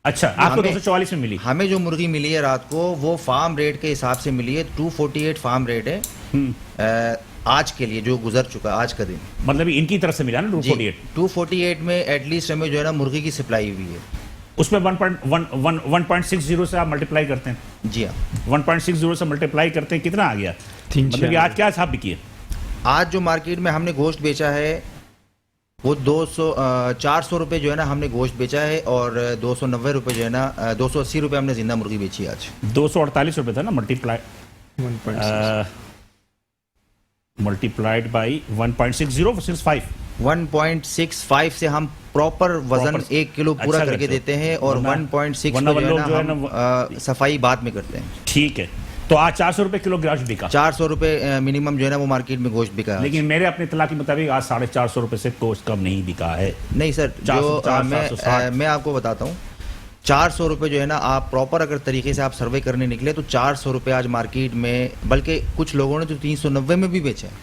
अच्छा, आपको 244 में मिली? हमें जो मुर्गी मिली है रात को वो फार्म रेट के हिसाब से मिली है। 248 फार्म रेट है आज के लिए जो गुजर चुका आज का दिन, मतलब इनकी तरफ से मिला ना 248 में एटलीस्ट हमें जो है ना मुर्गी की सप्लाई हुई है। उसमें 1.60 से आप मल्टीप्लाई करते हैं? जी हाँ, 1.60 से मल्टीप्लाई करते हैं, कितना आ गया? मतलब कि आज क्या हिसाब बिकी है? आज जो मार्केट में हमने गोश्त बेचा है वो 400 रुपये जो है ना हमने गोश्त बेचा है, और 290 रुपये जो है ना 280 रुपये हमने जिंदा मुर्गी बेची है आज। 248 रुपये था ना मल्टीप्लाइड बाई 1.60 1.65 से हम प्रॉपर वजन 1 किलो पूरा करके देते हैं, और 1.6 जो है ना हम सफाई बाद में करते हैं। ठीक है, तो आज 400 रुपए किलो गोश्त बिका, 400 रुपए मिनिमम जो है ना वो मार्केट में गोश्त बिका है। लेकिन मेरे अपने इत्तला के मुताबिक आज 450 रुपए से गोश्त कम नहीं बिका है। नहीं सर, जो 450, 760। मैं आपको बताता हूँ, 400 रुपए जो है ना, आप प्रॉपर अगर तरीके से आप सर्वे करने निकले तो 400 रुपए आज मार्केट में, बल्कि कुछ लोगों ने तो 390 में भी बेचे हैं।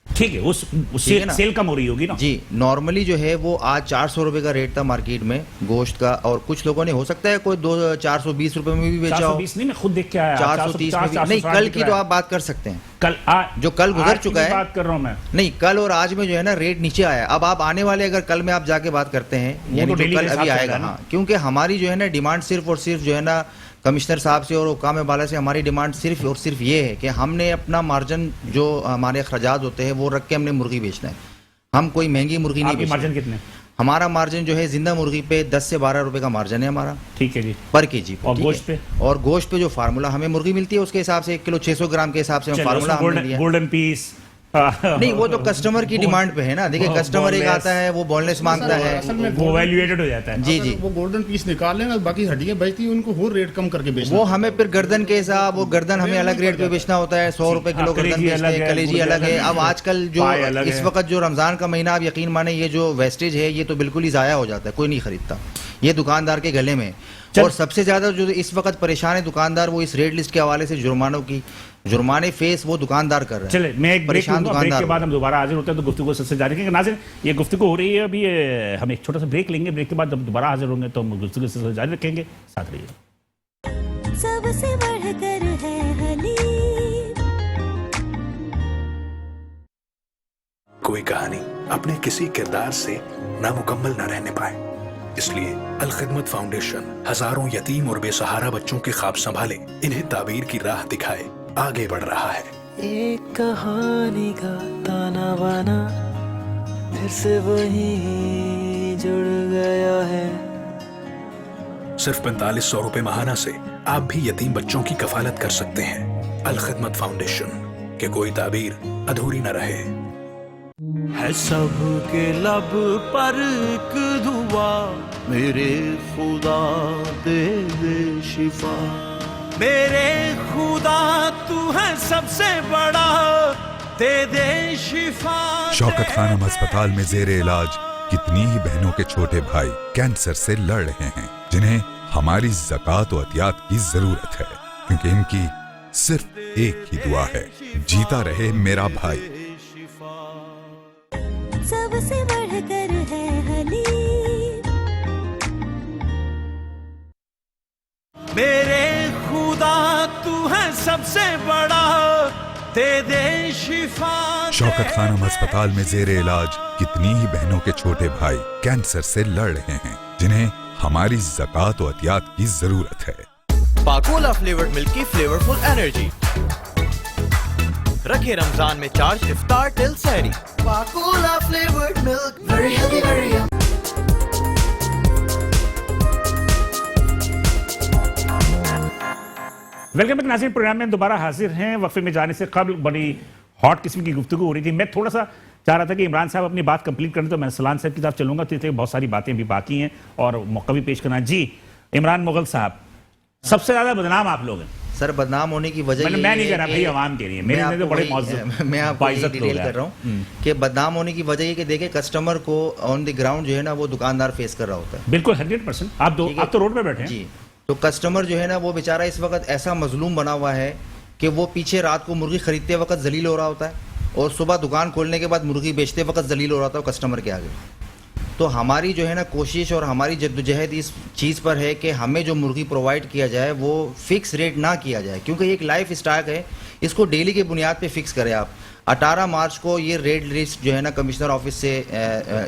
ठीक है, उस ठीक है ना? सेल कम हो रही होगी ना जी। नॉर्मली जो है वो आज 400 रुपए का रेट था मार्केट में गोश्त का, और कुछ लोगों ने हो सकता है कोई 420 रुपए में भी बेचा हो, 420 नहीं, मैं खुद देख के आया 430 में भी। नहीं, कल की तो आप बात कर सकते हैं, कल जो कल गुजर चुका है बात कर रहा हूँ मैं। नहीं, कल और आज में जो है ना रेट नीचे आया। अब आप आने वाले अगर कल में आप जाके बात करते हैं, यानी तो जो डेली कल के अभी हिसाब से आएगा, आएगा ना। हाँ, क्योंकि हमारी जो है ना डिमांड सिर्फ और सिर्फ जो है ना कमिश्नर साहब से और हुकाम बाला से हमारी डिमांड सिर्फ और सिर्फ ये है कि हमने अपना मार्जिन जो हमारे अखराजात होते हैं वो रख के हमने मुर्गी बेचना है। हम कोई महंगी मुर्गी नहीं आपकी बेचते। मार्जिन कितने? हमारा मार्जिन जो है जिंदा मुर्गी पे 10 से 12 रुपए का मार्जिन है हमारा, ठीक है जी, पर केजी पे। और ठीक गोश्त है? पे? और गोश्त पे जो फार्मूला हमें मुर्गी मिलती है उसके हिसाब से 1 किलो 600 ग्राम के हिसाब से चलो, फार्मूला उसमें हमने दिया। गोल्डन पीस नहीं, वो तो कस्टमर की डिमांड पे है ना। देखिए, कस्टमर एक boneless। आता है वो बोनलेस मांगता है। असल में वो वैल्यूएटेड हो जाता है। जी जी। वो गोल्डन पीस निकाल लेना, बाकी हड्डियां बचती हैं उनको और रेट कम करके बेचना। वो हमें फिर गर्दन के हिसाब, वो गर्दन हमें अलग रेट पे बेचना होता है। 100 रुपए किलो गर्दन कलेजी बेचते अलग हैं, है, कलेजी मुर्गी अलग है। अलग अब है, आजकल जो पाए अलग इस है। वक्त जो रमजान का महीना, आप यकीन माने ये जो वेस्टेज है ये तो बिल्कुल ही जाया हो जाता है, कोई नहीं खरीदता, ये दुकानदार के गले में। और सबसे ज्यादा जो इस वक्त परेशान है दुकानदार, वो इस रेट लिस्ट के हवाले से जुर्माने फेस वो दुकानदार कर रहे हैं। चले, मैं एक ब्रेक परेशान लूंगा, ब्रेक के दुकानदार बाद हम दोबारा हाजिर होते हैं तो गुफ्तगू से जारी करेंगे। नाज़रीन, ये गुफ्तगू हो रही है अभी, हम एक छोटा सा ब्रेक लेंगे, ब्रेक के बाद जब दोबारा हाजिर होंगे तो हम गुफ्तगू से जारी रखेंगे, साथ रहिए। सबसे बढ़कर है हलीम। कोई कहानी अपने किसी किरदार से नामुकम्मल न रहने पाए, इसलिए अल खिदमत फाउंडेशन हजारों यतीम और बेसहारा बच्चों के ख्वाब संभाले, इन्हें ताबीर की राह दिखाए आगे बढ़ रहा है। एक कहानी का ताना बाना फिर से वही जुड़ गया है। सिर्फ 4500 रुपए माहाना से आप भी यतीम बच्चों की कफालत कर सकते हैं। अल खिदमत फाउंडेशन, के कोई ताबीर अधूरी न रहे। है सबके लब पर एक दुआ, मेरे खुदा दे दे शिफा। मेरे खुदा तू है सबसे बड़ा, दे दे शिफा। शौकत खानम अस्पताल में जेर इलाज कितनी ही बहनों के छोटे भाई कैंसर से लड़ रहे हैं, जिन्हें हमारी ज़कात और अतियात की जरूरत है, क्योंकि इनकी सिर्फ एक ही दुआ है, जीता रहे मेरा भाई। सबसे बढ़कर है हलीम। मेरे खुदा तू है सबसे बड़ा, दे दे शिफा। शौकत खानम अस्पताल में जेर इलाज कितनी ही बहनों के छोटे भाई कैंसर से लड़ रहे हैं, जिन्हें हमारी ज़कात और अतियात की जरूरत है। पाकोला फ्लेवर्ड मिल्क की फ्लेवरफुल एनर्जी, रखे रमजान में चार्ज इफ्तार टिल सहरी। Pakola flavoured milk, very healthy, very yummy. Welcome back नाज़रीन, प्रोग्राम में दोबारा हाजिर हैं। वक्फे में जाने से कबल बड़ी हॉट किस्म की गुफ्तगू हो रही थी। मैं थोड़ा सा चाह रहा था कि इमरान साहब अपनी बात कंप्लीट करें, तो मैं सलान साहब की तरफ चलूंगा, तो इसलिए बहुत सारी बातें भी बाकी हैं और मौका भी पेश करना। जी इमरान मुगल साहब, सबसे ज्यादा बदनाम आप लोग हैं। सर, बदनाम होने की वजह मैं नहीं कह रहा भाई, आवाम के लिए, मेरे तो बड़े मैं आपको डिटेल कर रहा हूँ कि बदनाम होने की वजह ये कि देखिए कस्टमर को ऑन द ग्राउंड जो है ना वो दुकानदार फेस कर रहा होता है। बिल्कुल 100%। आप तो रोड पे बैठे हैं जी। तो कस्टमर जो है ना वो बेचारा इस वक्त ऐसा मजलूम बना हुआ है कि वो पीछे रात को मुर्गी खरीदते वक्त जलील हो रहा होता है और सुबह दुकान खोलने के बाद मुर्गी बेचते वक्त जलील हो रहा होता है कस्टमर के आगे। तो हमारी जो है ना कोशिश और हमारी जद्दोजहद इस चीज़ पर है कि हमें जो मुर्गी प्रोवाइड किया जाए वो फिक्स रेट ना किया जाए, क्योंकि एक लाइफ स्टॉक है, इसको डेली के बुनियाद पे फिक्स करें आप। 18 मार्च को ये रेट लिस्ट जो है ना कमिश्नर ऑफिस से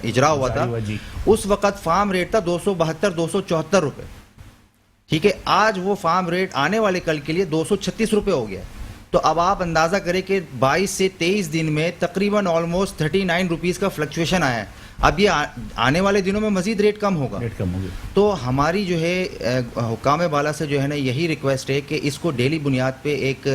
इजरा हुआ था। उस वक्त फार्म रेट था 272-274 रुपये। ठीक है, आज वो फार्म रेट आने वाले कल के लिए 236 रुपये हो गया। तो अब आप अंदाज़ा करें कि 22 से 23 दिन में तकरीबन ऑलमोस्ट 39 रुपीज़ का फ्लक्चुएशन आया है। अब ये आने वाले दिनों में मजीद रेट कम होगा। रेट कम होगी। तो हमारी जो है हुक्काम बाला से जो है ना यही रिक्वेस्ट है कि इसको डेली बुनियाद पे एक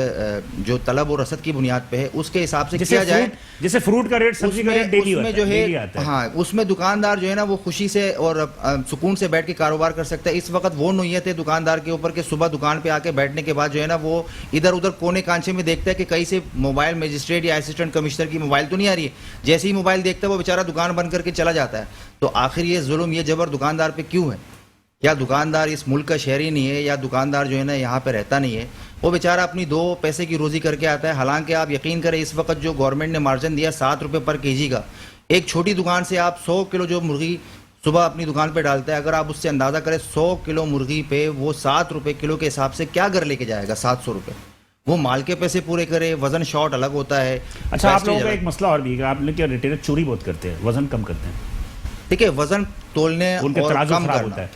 जो तलब और रसद की बुनियाद पे है उसके हिसाब से किया जाए। जैसे फ्रूट का रेट, सब्जी का रेट डेली उसमें जो है हाँ, उसमें दुकानदार जो है ना वो खुशी से और सुकून से बैठ के कारोबार कर सकता है। इस वक्त वो नोयत है दुकानदार के ऊपर कि सुबह दुकान पे आके बैठने के बाद जो है ना वो इधर उधर कोने कांचे में देखता है कि कहीं से मोबाइल मजिस्ट्रेट या असिस्टेंट कमिश्नर की मोबाइल तो नहीं आ रही है। जैसे ही मोबाइल देखता है वो बेचारा दुकान बंद करके चला जाता है। तो आखिर ये जुल्म, ये जबर दुकानदार पे क्यों है? क्या दुकानदार इस मुल्क का शहरी नहीं है, या दुकानदार जो है ना यहाँ पे रहता नहीं है? वो बेचारा अपनी 2 पैसे की रोजी करके आता है। हालांकि आप यकीन करें इस वक्त जो गवर्नमेंट ने मार्जिन दिया 7 रुपये पर केजी का, एक छोटी दुकान से आप 100 किलो जो मुर्गी सुबह अपनी दुकान पे डालता है, अगर आप उससे अंदाजा करें 100 किलो मुर्गी पे वो 7 रुपये किलो के हिसाब से क्या घर लेके जाएगा? 700 रुपये। वो माल के पैसे पूरे करे, वजन शॉर्ट अलग होता है। अच्छा, आप लोगों का एक मसला और भी है, आप लोग क्या रिटेलर चोरी बहुत करते हैं, वजन कम करते हैं। देखिए, वजन तोलने और कम करना,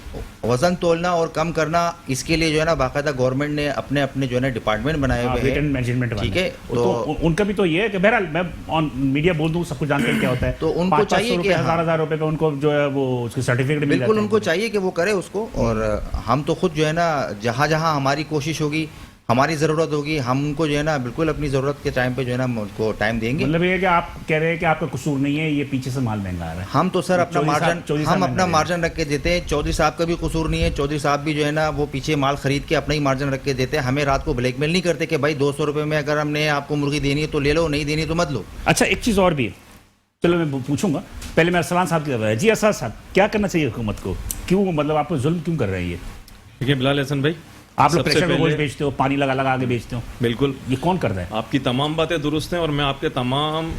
वजन तोलना और कम करना, इसके लिए जो है ना बाकायदा गवर्नमेंट ने अपने अपने जो है ना डिपार्टमेंट बनाए हुए हैं। ठीक है, तो उनका भी तो ये है कि बहरहाल मैं ऑन मीडिया बोल दूं, सबको जानते हैं क्या होता है। तो उनको चाहिए कि हजार रुपए का उनको जो है वो उसके सर्टिफिकेट मिल जाते हैं। बिल्कुल उनको चाहिए कि वो करे उसको। और हम तो खुद जो है ना जहाँ जहाँ हमारी कोशिश होगी, हमारी ज़रूरत होगी, हम उनको जो है ना बिल्कुल अपनी ज़रूरत के टाइम पे जो है ना उनको टाइम देंगे। मतलब ये कि आप कह रहे हैं कि आपका कसूर नहीं है, ये पीछे से माल महंगा आ रहा है। हम तो सर अपना मार्जिन रख के देते हैं। चौधरी साहब का भी कसूर नहीं है। चौधरी साहब भी जो है ना वो पीछे माल खरीद के अपना ही मार्जिन रख के देते हैं। हमें रात को ब्लैकमेल नहीं करते कि भाई 200 रुपये में अगर हमने आपको मुर्गी देनी है तो ले लो, नहीं देनी तो मत लो। अच्छा, एक चीज़ और भी है, चलो मैं पूछूंगा, पहले मैं अरसलान साहब की तरफ। जी अरसलान साहब, क्या करना चाहिए हुकूमत को? क्यों, मतलब आप जुल्म क्यों कर रहे हैं? ये देखिए बिलाल हसन भाई, आप लोग प्रेशर कुकर बेचते हो, पानी लगा लगा के बेचते हो। बिल्कुल, ये कौन कर रहा है? आपकी तमाम बातें दुरुस्त हैं और मैं आपके तमाम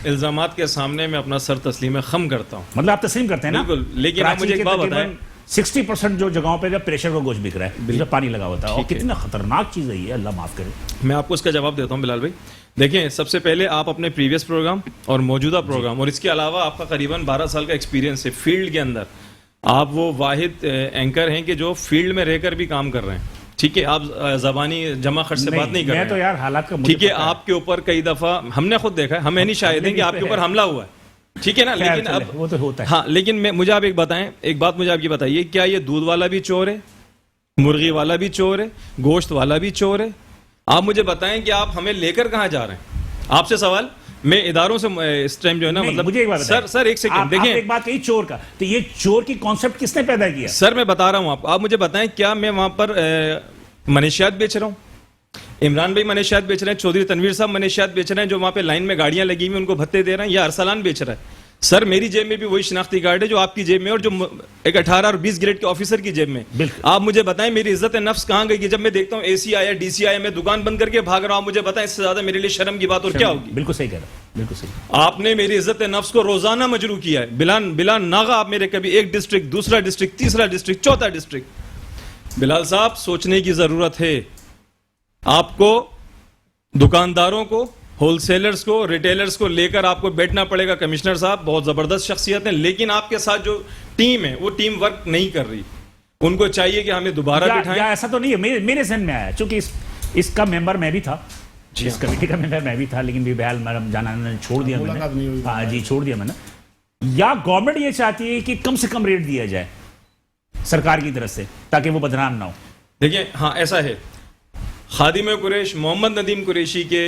इल्जामात के सामने मैं अपना सर तस्लीम खम करता हूँ। मतलब आप तस्लीम करते हैं ना? बिल्कुल, लेकिन आप मुझे एक बात बताएं, 60% जो जगहों पे जब प्रेशर का गोश्त बिक रहा है, जिसमें पानी लगा होता है, और कितना खतरनाक चीज़ है ये, अल्लाह माफ करे। मैं आपको इसका जवाब देता हूँ बिलाल भाई। देखिए, सबसे पहले आप अपने प्रीवियस प्रोग्राम और मौजूदा प्रोग्राम और इसके अलावा आपका करीबन 12 साल का एक्सपीरियंस है फील्ड के अंदर। आप वो वाहिद एंकर हैं कि जो फील्ड में रहकर भी काम कर रहे हैं। ठीक है, आप जबानी जमा खर्च से बात नहीं कर रहे हैं। तो यार हालात का ठीक है, आपके ऊपर कई दफा हमने खुद देखा है, हम नहीं शायद हैं कि आपके ऊपर हमला हुआ है। ठीक है ना, लेकिन अब वो तो होता है। हाँ, लेकिन मुझे आप एक बताएं, एक बात मुझे आप ये बताइए, क्या ये दूध वाला भी चोर है, मुर्गी वाला भी चोर है, गोश्त वाला भी चोर है? आप मुझे बताएं कि आप हमें लेकर कहाँ जा रहे हैं? आपसे सवाल, मैं इदारों से इस टाइम जो है ना, मतलब मुझे एक बात सर एक सेकंड देखिए, एक बात कही चोर का, तो ये चोर की कॉन्सेप्ट किसने पैदा किया? सर मैं बता रहा हूं आपको, आप मुझे बताएं, क्या मैं वहां पर मनीषियात बेच रहा हूं? इमरान भाई मनीषियात बेच रहे हैं, चौधरी तनवीर साहब मनीषियात बेच रहे हैं, जो वहां पे लाइन में गाड़ियां लगी हुई उनको भत्ते दे रहे हैं, या अरसलान बेच रहा है? सर मेरी जेब में भी वही शिनाख्ती कार्ड है जो आपकी जेब में, और जो एक 18 और 20 ग्रेड के ऑफिसर की जेब में। आप मुझे बताएं मेरी इज्जत नफ्स कहां गई कि जब मैं देखता हूं एसी आया, डीसी आया, मैं दुकान बंद करके भाग रहा हूं? मुझे बताएं, इससे ज्यादा मेरे लिए शर्म की बात और क्या होगी? बिल्कुल सही कह रहा हूं, बिल्कुल सही। आपने मेरी इज्जत नफ्स को रोजाना मजरू किया है। बिलाल नागा, आप मेरे कभी एक डिस्ट्रिक्ट, दूसरा डिस्ट्रिक्ट, तीसरा डिस्ट्रिक्ट, चौथा डिस्ट्रिक्ट। बिलाल साहब, सोचने की जरूरत है आपको। दुकानदारों को, होलसेलर्स को, रिटेलर्स को लेकर आपको बैठना पड़ेगा। कमिश्नर साहब बहुत जबरदस्त शख्सियत हैं, लेकिन आपके साथ जो टीम है वो टीम वर्क नहीं कर रही। उनको चाहिए कि हमें दोबारा बिठाएं। ऐसा तो नहीं है, मेरे जहन में आया, चूंकि इसका मेंबर मैं भी था, इस कमेटी का मेंबर मैं भी था, लेकिन भी बहरहाल मैडम जाना छोड़ दिया मैंने। हाँ जी, छोड़ दिया मैंने। या गवर्नमेंट ये चाहती है कि कम से कम रेट दिया जाए सरकार की तरफ से, ताकि वो बदनाम ना हो। देखिए, हाँ ऐसा है, खादिम कुरैश मोहम्मद नदीम कुरैशी के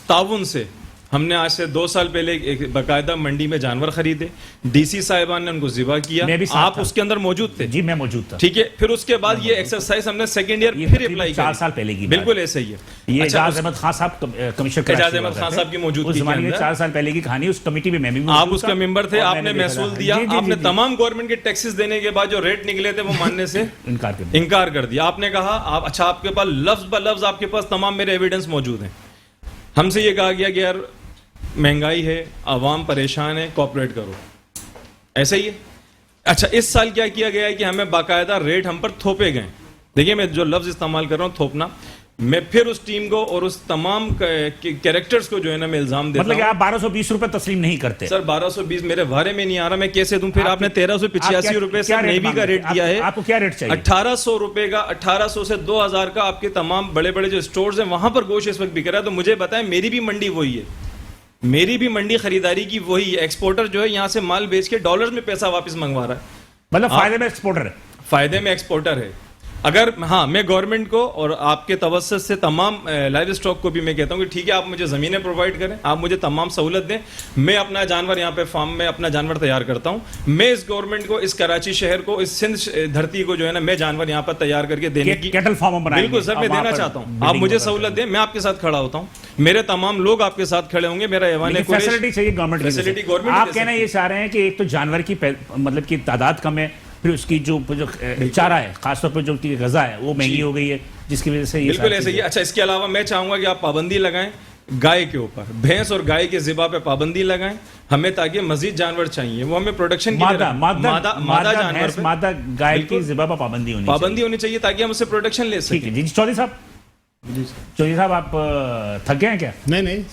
ताउन से हमने आज से 2 साल पहले एक बाकायदा मंडी में जानवर खरीदे। डीसी साहिबान ने उनको ज़िबा किया, आप उसके अंदर मौजूद थे? जी मैं मौजूद था। ठीक है, फिर उसके बाद ये एक्सरसाइज हमने सेकंड ईयर फिर अप्लाई 4 साल पहले की। बिल्कुल ऐसे ही है। ये एजाज अहमद खान साहब कमिश्नर, एजाज अहमद खान साहब की मौजूदगी के अंदर 4 साल पहले की कहानी। उस कमिटी में मैं भी, आप उसका मेंबर थे, आपने महसूल दिया, आपने तमाम गवर्नमेंट के टैक्सेस देने के बाद जो रेट निकले थे वो मानने से इनकार कर दिया। आपने कहा आप, अच्छा आपके पास लफ्ज ब लफ्ज आपके पास तमाम मेरे एविडेंस मौजूद हैं। हमसे ये कहा गया कि यार महंगाई है, आवाम परेशान है, कॉपरेट करो। ऐसा ही है। अच्छा, इस साल क्या किया गया है कि हमें बाकायदा रेट हम पर थोपे गए। देखिए, मैं जो लफ्ज इस्तेमाल कर रहा हूं थोपना, मैं फिर उस टीम को और उस तमाम कैरेक्टर्स को जो है ना मैं इल्जाम देता हूं। मतलब आप 1220 रुपए तस्लीम नहीं करते? सर 1220 मेरे बारे में नहीं आ रहा, मैं कैसे दूं? फिर आपने 1385 रुपए से नेवी का रेट दिया है। आपको क्या रेट चाहिए? 1800 रुपए का, 1800 से 2000 का आपके तमाम बड़े बड़े जो स्टोर्स हैं वहां पर गोश्त इस वक्त बिक रहा है। तो मुझे बताएं, मेरी भी मंडी वही है, मेरी भी मंडी खरीदारी की वही एक्सपोर्टर जो है यहाँ से माल बेच के डॉलर्स में पैसा वापस मंगवा रहा है, मतलब फायदे में एक्सपोर्टर है। फायदे में एक्सपोर्टर है। अगर हाँ, मैं गवर्नमेंट को और आपके तवज्जुह से तमाम लाइव स्टॉक को भी मैं कहता हूँ कि ठीक है, आप मुझे ज़मीनें प्रोवाइड करें, आप मुझे तमाम सहूलत दें, मैं अपना जानवर यहाँ पे फार्म में अपना जानवर तैयार करता हूँ। मैं इस गवर्नमेंट को, इस कराची शहर को, इस सिंध धरती को जो है ना, मैं जानवर यहाँ पर तैयार करके देने की कैटल फार्म बनाएंगे। बिल्कुल सर, मैं देना चाहता हूँ। आप मुझे सहूलत दें, मैं आपके साथ खड़ा होता हूँ, मेरे तमाम लोग आपके साथ खड़े होंगे। मेरा ऐवान फैसिलिटी चाहिए गवर्नमेंट, फैसिलिटी गवर्नमेंट। आप कहना ये चाह रहे हैं कि एक तो जानवर की मतलब की तादाद कम है, फिर उसकी जो चारा है, खासतौर पर जो गजा है वो महंगी हो गई है, जिसकी वजह से ये बिल्कुल ऐसे ही। अच्छा, इसके अलावा मैं चाहूंगा कि आप पाबंदी लगाएं गाय के ऊपर, भैंस और गाय के ज़िबा पे पाबंदी लगाएं हमें, ताकि मजीद जानवर चाहिए, वो हमें प्रोडक्शन की मादा जानवर पे, मादा गाय की ज़िबा पर पाबंदी होनी चाहिए ताकि हम उससे प्रोडक्शन ले सकें। जी चौधरी साहब आप थक गए हैं क्या? नहीं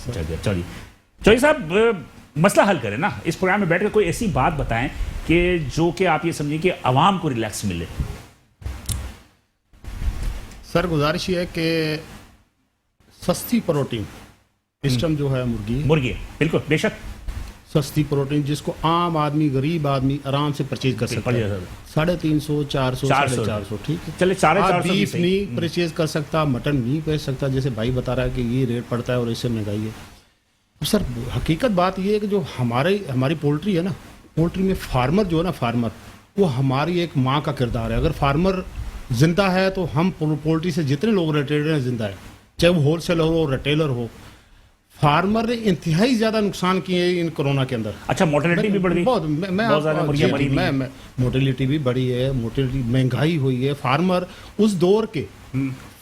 चौधरी साहब मसला हल करें ना, इस प्रोग्राम में बैठकर कोई ऐसी बात बताएं कि जो कि आप ये समझिए कि आवाम को रिलैक्स मिले। सर गुजारिश ये है कि सस्ती प्रोटीन सिस्टम जो है मुर्गी बिल्कुल बेशक सस्ती प्रोटीन जिसको आम आदमी, गरीब आदमी आराम से परचेज कर सकता है। 350, 400, 450, ठीक है, चले 450 बीफ नहीं परचेज कर सकता, मटन नहीं बेच सकता, जैसे भाई बता रहा है कि ये रेट पड़ता है और इससे महंगाई है। सर हकीकत बात ये है कि जो हमारी पोल्ट्री है ना, पोल्ट्री में फार्मर जो है ना, फार्मर वो हमारी एक माँ का किरदार है। अगर फार्मर जिंदा है तो हम पोल्ट्री से जितने लोग रिटेलर हैं जिंदा है, चाहे वो होलसेलर हो, रिटेलर हो। फार्मर ने इंतहाई ज्यादा नुकसान किए इन कोरोना के अंदर। अच्छा, मोर्टेलिटी भी बढ़ गई बहुत, मोर्टेलिटी भी बढ़ी है, मोर्टेलिटी महंगाई हुई है। फार्मर उस दौर के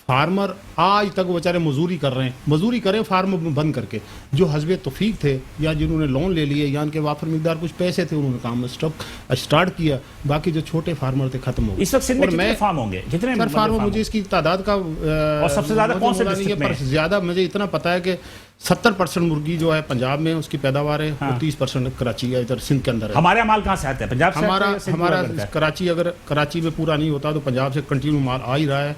फार्मर आज तक बेचारे मजदूरी कर रहे हैं, मजदूरी करें फार्म बंद करके। जो हस्बे तौफीक थे या जिन्होंने लोन ले लिए या उनके वाफर मिकदार कुछ पैसे थे, उन्होंने काम स्टार्ट किया। बाकी जो छोटे फार्मर थे खत्म हो गए। इस वक्त सिंध में कितने फार्म होंगे? जितने सर फार्म मुझे इसकी तादाद का और सबसे ज्यादा कौन से डिस्ट्रिक्ट में? ज्यादा मुझे इतना पता है कि 70% मुर्गी जो है पंजाब में उसकी पैदावार है, और 30% कराची या इधर सिंध के अंदर है। हमारा माल कहाँ से आता है? पंजाब से? हमारा कराची, अगर कराची में पूरा नहीं होता तो पंजाब से कंटिन्यू माल आ ही रहा है।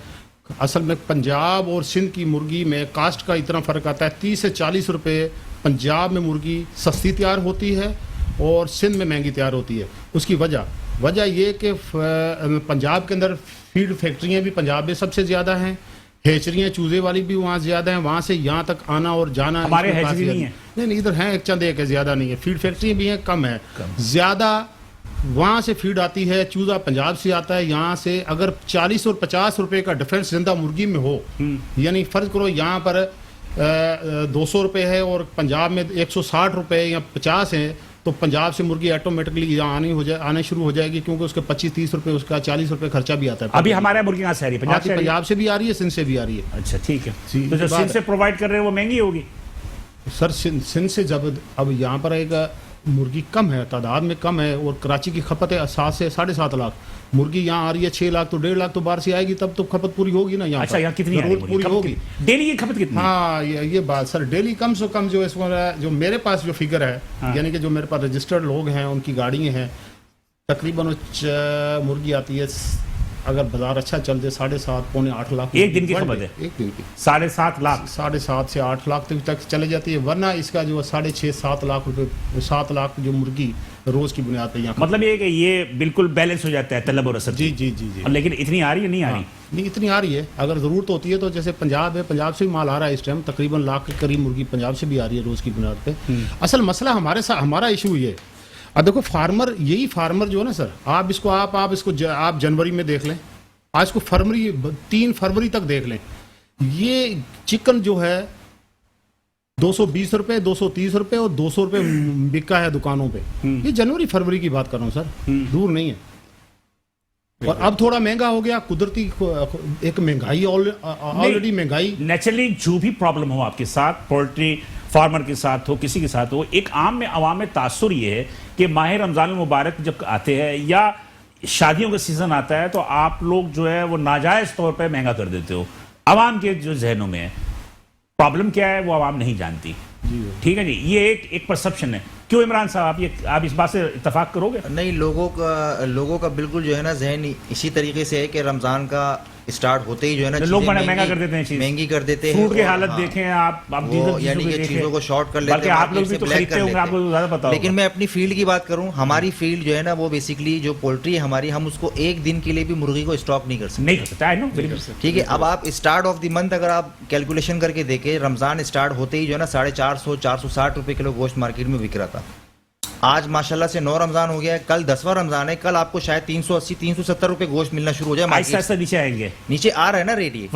असल में पंजाब और सिंध की मुर्गी में कास्ट का इतना फ़र्क आता है, 30 से 40 रुपए पंजाब में मुर्गी सस्ती तैयार होती है और सिंध में महंगी तैयार होती है। उसकी वजह ये कि पंजाब के अंदर फीड फैक्ट्रियाँ भी पंजाब में सबसे ज़्यादा हैं, हैचरियाँ चूजे वाली भी वहाँ ज़्यादा हैं, वहाँ से यहाँ तक आना और जाना। हमारे हैचरी नहीं है? नहीं, इधर हैं एक चंद एक है, ज़्यादा नहीं है। फीड फैक्ट्रियाँ भी हैं, कम है। ज़्यादा वहाँ से फीड आती है, चूजा पंजाब से आता है। यहाँ से अगर 40 और 50 रुपए का डिफरेंस जिंदा मुर्गी में हो, यानी फर्ज करो यहाँ पर 200 रुपए है और पंजाब में 160 रुपए या 50 है, तो पंजाब से मुर्गी ऑटोमेटिकली यहाँ आने शुरू हो जाएगी, क्योंकि उसके 25-30 रुपए, उसका 40 रुपए खर्चा भी आता है। अभी हमारे मुर्गी कहाँ से आ रही है? पंजाब से भी आ रही है, सिंध से भी आ रही है। अच्छा ठीक है, तो जो सिंध से प्रोवाइड कर रहे हैं वो महंगी होगी सर। सिंध से जब अब यहाँ पर आएगा मुर्गी कम है, तादाद में कम है, और कराची की खपत है 7 से 7.5 लाख। मुर्गी यहाँ आ रही है 6 लाख, तो 1.5 लाख तो बाहर से आएगी, तब तो खपत पूरी होगी ना यहाँ। अच्छा, यहाँ कितनी पूरी होगी? डेली की खपत कितनी? हाँ, ये बात सर, डेली कम से कम जो जो मेरे पास जो फिगर है, यानी कि जो मेरे पास रजिस्टर्ड लोग हैं, उनकी गाड़ियाँ हैं, तकरीबन मुर्गी आती है, अगर बाजार अच्छा चल जाए 7.5 पौने 8 लाख एक दिन की खपत है। एक दिन की 7.5 लाख, 7.5 से 8 लाख तक चले जाती है। वरना इसका जो 6.5-7 लाख रुपए, 7 लाख जो मुर्गी रोज की बुनियाद पे यहाँ, मतलब ये कि ये बिल्कुल बैलेंस हो जाता है तलब और रसद। जी। लेकिन इतनी आ रही है? नहीं आ रही? नहीं, इतनी आ रही है। अगर जरूरत होती है तो जैसे पंजाब है, पंजाब से भी माल आ रहा है इस टाइम, तकरीबन लाख के करीब मुर्गी पंजाब से भी आ रही है रोज की बुनियाद पे। असल मसला हमारा इशू ये, अब देखो फार्मर, यही फार्मर जो है ना सर, आप इसको आप जनवरी में देख लें, आज को 3 फरवरी तक देख लें, ये चिकन जो है 220 रुपए, 230 रुपए और 200 रुपए बिका है दुकानों पे। ये जनवरी फरवरी की बात कर रहा हूँ सर, दूर नहीं है। और अब थोड़ा महंगा हो गया, कुदरती एक महंगाई, ऑलरेडी महंगाई। नेचुरली जो भी प्रॉब्लम हो आपके साथ, पोल्ट्री फार्मर के साथ हो, किसी के साथ हो, एक आवाम में तासुर ये है कि माह रमजान मुबारक जब आते हैं या शादियों का सीजन आता है, तो आप लोग जो है वो नाजायज तौर पे महंगा कर देते हो। आवाम के जो जहनों में है, प्रॉब्लम क्या है वो आवाम नहीं जानती। ठीक है जी, ये एक परसेप्शन है। क्यों इमरान साहब, आप इस बात से इत्तेफाक करोगे? नहीं, लोगों का बिल्कुल जो है ना जहन इसी तरीके से है कि रमज़ान का स्टार्ट होते ही जो है ना लोग चीजें बड़ा महंगा कर देते हैं चीज, महंगी कर देते हैं। फ्रूट की और हालत हाँ, देखें आप वो यानी कि चीजों को शॉर्ट कर लेते बल्कि हैं, आप लोग मार्केट भी से तो ब्लैक खरीदते कर होंगे, लेते आपको हैं। ज्यादा पता होगा। लेकिन मैं अपनी फील्ड की बात करूं, हमारी फील्ड जो है ना वो बेसिकली जो पोल्ट्री है हमारी, हम उसको एक दिन के लिए भी मुर्गी को स्टॉक नहीं कर सकते। नहीं कर सकता, आई नो, ठीक है, अब आप स्टार्ट ऑफ द मंथ अगर आप कैलकुलेशन करके देखें, रमजान स्टार्ट होते ही जो है ना 450 460 रुपए किलो गोश्त मार्केट में बिक रहा था। आज माशाल्लाह से 9 रमजान हो गया है, कल 10वां रमजान है, कल आपको शायद 380 370 रुपए गोश्त मिलना शुरू हो जाए। आहिस्ता आहिस्ता नीचे आएंगे, नीचे आ रहा है ना रेट। ये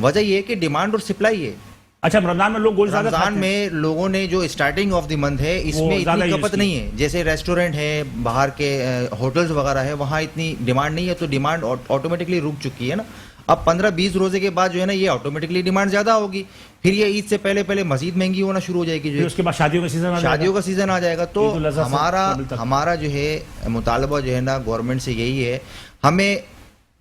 वजह ये है कि डिमांड और सप्लाई है। अच्छा, रमजान में लोग गोश्त ज्यादा रमजान खाते हैं। में लोगों ने जो स्टार्टिंग ऑफ द मंथ है इसमें इतनी खपत नहीं है, जैसे रेस्टोरेंट है, बाहर के होटल्स वगैरह है, वहाँ इतनी डिमांड नहीं है, तो डिमांड ऑटोमेटिकली रुक चुकी है ना। अब 15-20 रोजे के बाद जो है ना ये ऑटोमेटिकली डिमांड ज्यादा होगी, फिर ये ईद से पहले मजीद महंगी होना शुरू हो जाएगी। फिर उसके बाद शादियों का सीजन आ जाएगा, तो हमारा जो है मुतालबा जो है ना गवर्नमेंट से यही है, हमें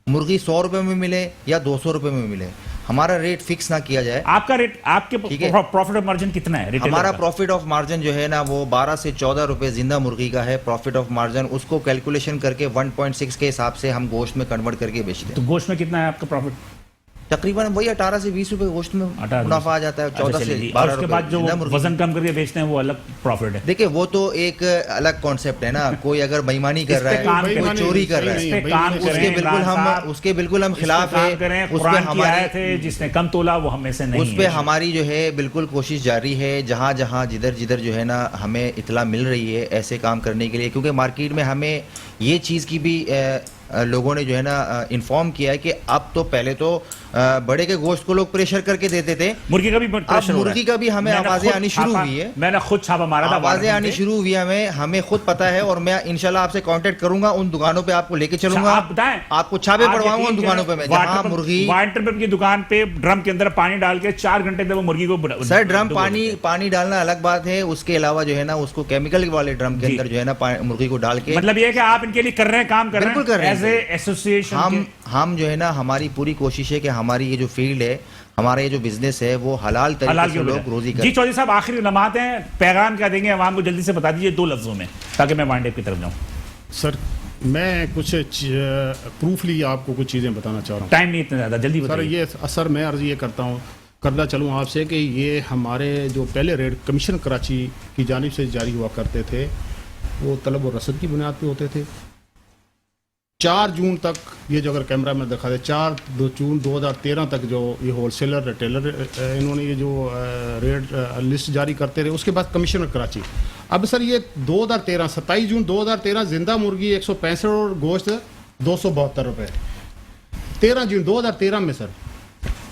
मुर्गी 100 रुपए में मिले या 200 रुपए में मिले, हमारा रेट फिक्स ना किया जाए। आपका रेट, आपके प्रॉफिट ऑफ मार्जिन कितना है? हमारा प्रॉफिट ऑफ मार्जिन जो है ना वो 12 से 14 रुपए जिंदा मुर्गी का है प्रॉफिट ऑफ मार्जिन। उसको कैलकुलेशन करके 1.6 के हिसाब से हम गोश्त में कन्वर्ट करके बेचते हैं। तो गोश्त में कितना है आपका प्रॉफिट? तकरीबन वही 18 से 20 रुपए गोश्त में मुनाफा आ जाता है। 14 से 12 उसके बाद जो वजन कम करके बेचते हैं वो अलग प्रॉफिट है। देखिए वो तो एक अलग कॉन्सेप्ट है ना, कोई अगर बेईमानी कर रहा है, कोई चोरी कर रहा है, उसके बिल्कुल हम खिलाफ है। उसपे हमारे थे जिसने कम तोला वो हमें से नहीं, उस पे हमारी जो है बिल्कुल कोशिश जारी है, जहां जहां जिधर जो है ना हमें इतला मिल रही है ऐसे काम करने के लिए, क्योंकि मार्केट में हमें ये चीज की भी लोगों ने जो है ना इन्फॉर्म किया है कि अब तो पहले तो बड़े के गोश्त को लोग प्रेशर करके देते थे, मुर्गी का भी प्रेशर, मुर्गी का भी हमें आवाजें आनी शुरू हुई है। मैंने खुद छापा मारा था, आवाजें आनी शुरू हुई है, हमें खुद पता है, और मैं इंशाल्लाह आपसे कांटेक्ट करूंगा, उन दुकानों पे आपको लेके चलूंगा, आप बताएं, आपको छापे पड़वाऊंगा उन दुकानों पे। मैं जहां मुर्गी वाटर पंप की दुकान पे ड्रम के अंदर पानी डाल के 4 घंटे तक वो मुर्गी को, सर ड्रम पानी डालना अलग बात है, उसके अलावा जो है ना उसको केमिकल वाले ड्रम के अंदर जो है ना मुर्गी को डाल के, मतलब ये है कि आप इनके लिए कर रहे हैं, काम कर रहे हैं, बिल्कुल कर रहे हैं एज ए एसोसिएशन। हम जो है ना हमारी पूरी कोशिश है कि हमारी ये जो फील्ड है, हमारा ये जो बिजनेस है वो हलाल तरीके से लोग रोजी करें। जी चौधरी साहब, आखिरी लम्हात हैं, पैगाम क्या देंगे आवाम को, जल्दी से बता दीजिए 2 लफ्जों में, ताकि मैं वाइंड अप की तरफ जाऊं। सर मैं कुछ प्रूफली आपको कुछ चीज़ें बताना चाह रहा हूँ, टाइम नहीं इतना ज़्यादा, जल्दी बताइए। सर मैं अर्ज ये करता चलूँ आपसे कि ये हमारे जो पहले रेट कमीशन कराची की जानिब से जारी हुआ करते थे वो तलब और रसद की बुनियाद पे होते थे। 4 जून तक ये जो अगर कैमरा में दिखा दे, 4 जून 2013 तक जो ये होलसेलर रिटेलर इन्होंने ये जो रेट लिस्ट जारी करते रहे, उसके बाद कमिश्नर कराची। अब सर ये 2013 27 जून 2013 जिंदा मुर्गी 165 और गोश्त 272 रुपये, 13 जून 2013 में सर।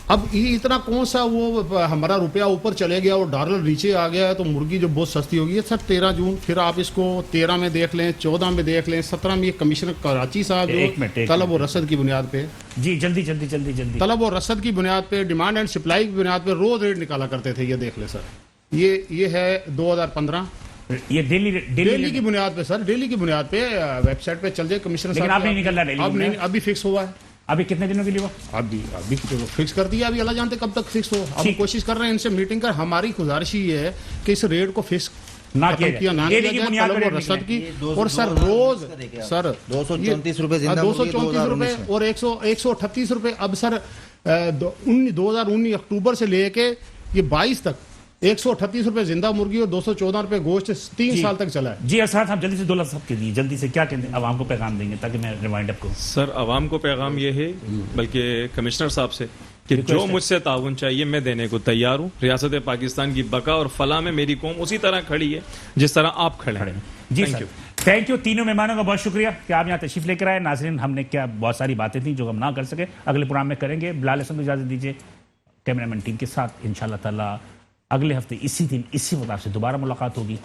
अब ये इतना कौन सा वो हमारा रुपया ऊपर चले गया और डॉलर नीचे आ गया है तो मुर्गी जो बहुत सस्ती होगी है सर 13 जून। फिर आप इसको 13 में देख लें, 14 में देख लें, 17 में ये कमिश्नर कराची साहब जो तलब और रसद की बुनियाद पे, जी जल्दी तलब और रसद की बुनियाद पे, डिमांड एंड सप्लाई की बुनियाद पे रोज रेट निकाला करते थे। ये देख ले सर, ये है 2015, ये डेली की बुनियाद पे सर, डेली की बुनियाद पे वेबसाइट पे चल जाए कमिश्नर साहब। लेकिन आप नहीं निकल रहा, अब नहीं, अभी फिक्स हुआ है। अभी कितने दिनों के लिए वो? अभी तो फिक्स कर दिया, अभी अल्लाह जानते कब तक फिक्स हो। अब कोशिश कर रहे हैं इनसे मीटिंग कर, हमारी गुजारिश ही है कि इस रेट को फिक्स ना किया जाए, रसद की। और सर रोज सर 234 रुपए 234 रुपए और 138 रुपए। अब सर 2019 अक्टूबर से लेके ये 22 तक 138 रुपए जिंदा मुर्गी और 214 रुपए गोश्त 3 साल तक चला है। जी अरसाद साहब, जल्दी से 2 लफ्ज़ के लिए जल्दी से क्या कहते आवाम को पैगाम देंगे ताकि मैं रिमाइंड अप करूं। सर आवाम को पैगाम ये है, बल्कि कमिश्नर साहब से, कि जो मुझसे ताउन चाहिए मैं देने को तैयार हूँ। रियासत पाकिस्तान की बका और फलाह में मेरी कौम उसी तरह खड़ी है जिस तरह आप खड़े हैं। जी सर, थैंक यू तीनों मेहमानों का बहुत शुक्रिया कि आप यहाँ तशरीफ लेकर आए। नाज़रीन, हमने क्या बहुत सारी बातें थी जो हम ना कर सके, अगले प्रोग्राम में करेंगे। बिलाल हसन को इजाज़त दीजिए, कैमरामैन टीम के साथ इंशाअल्लाह ताला अगले हफ्ते इसी दिन इसी वक्त से दोबारा मुलाकात होगी।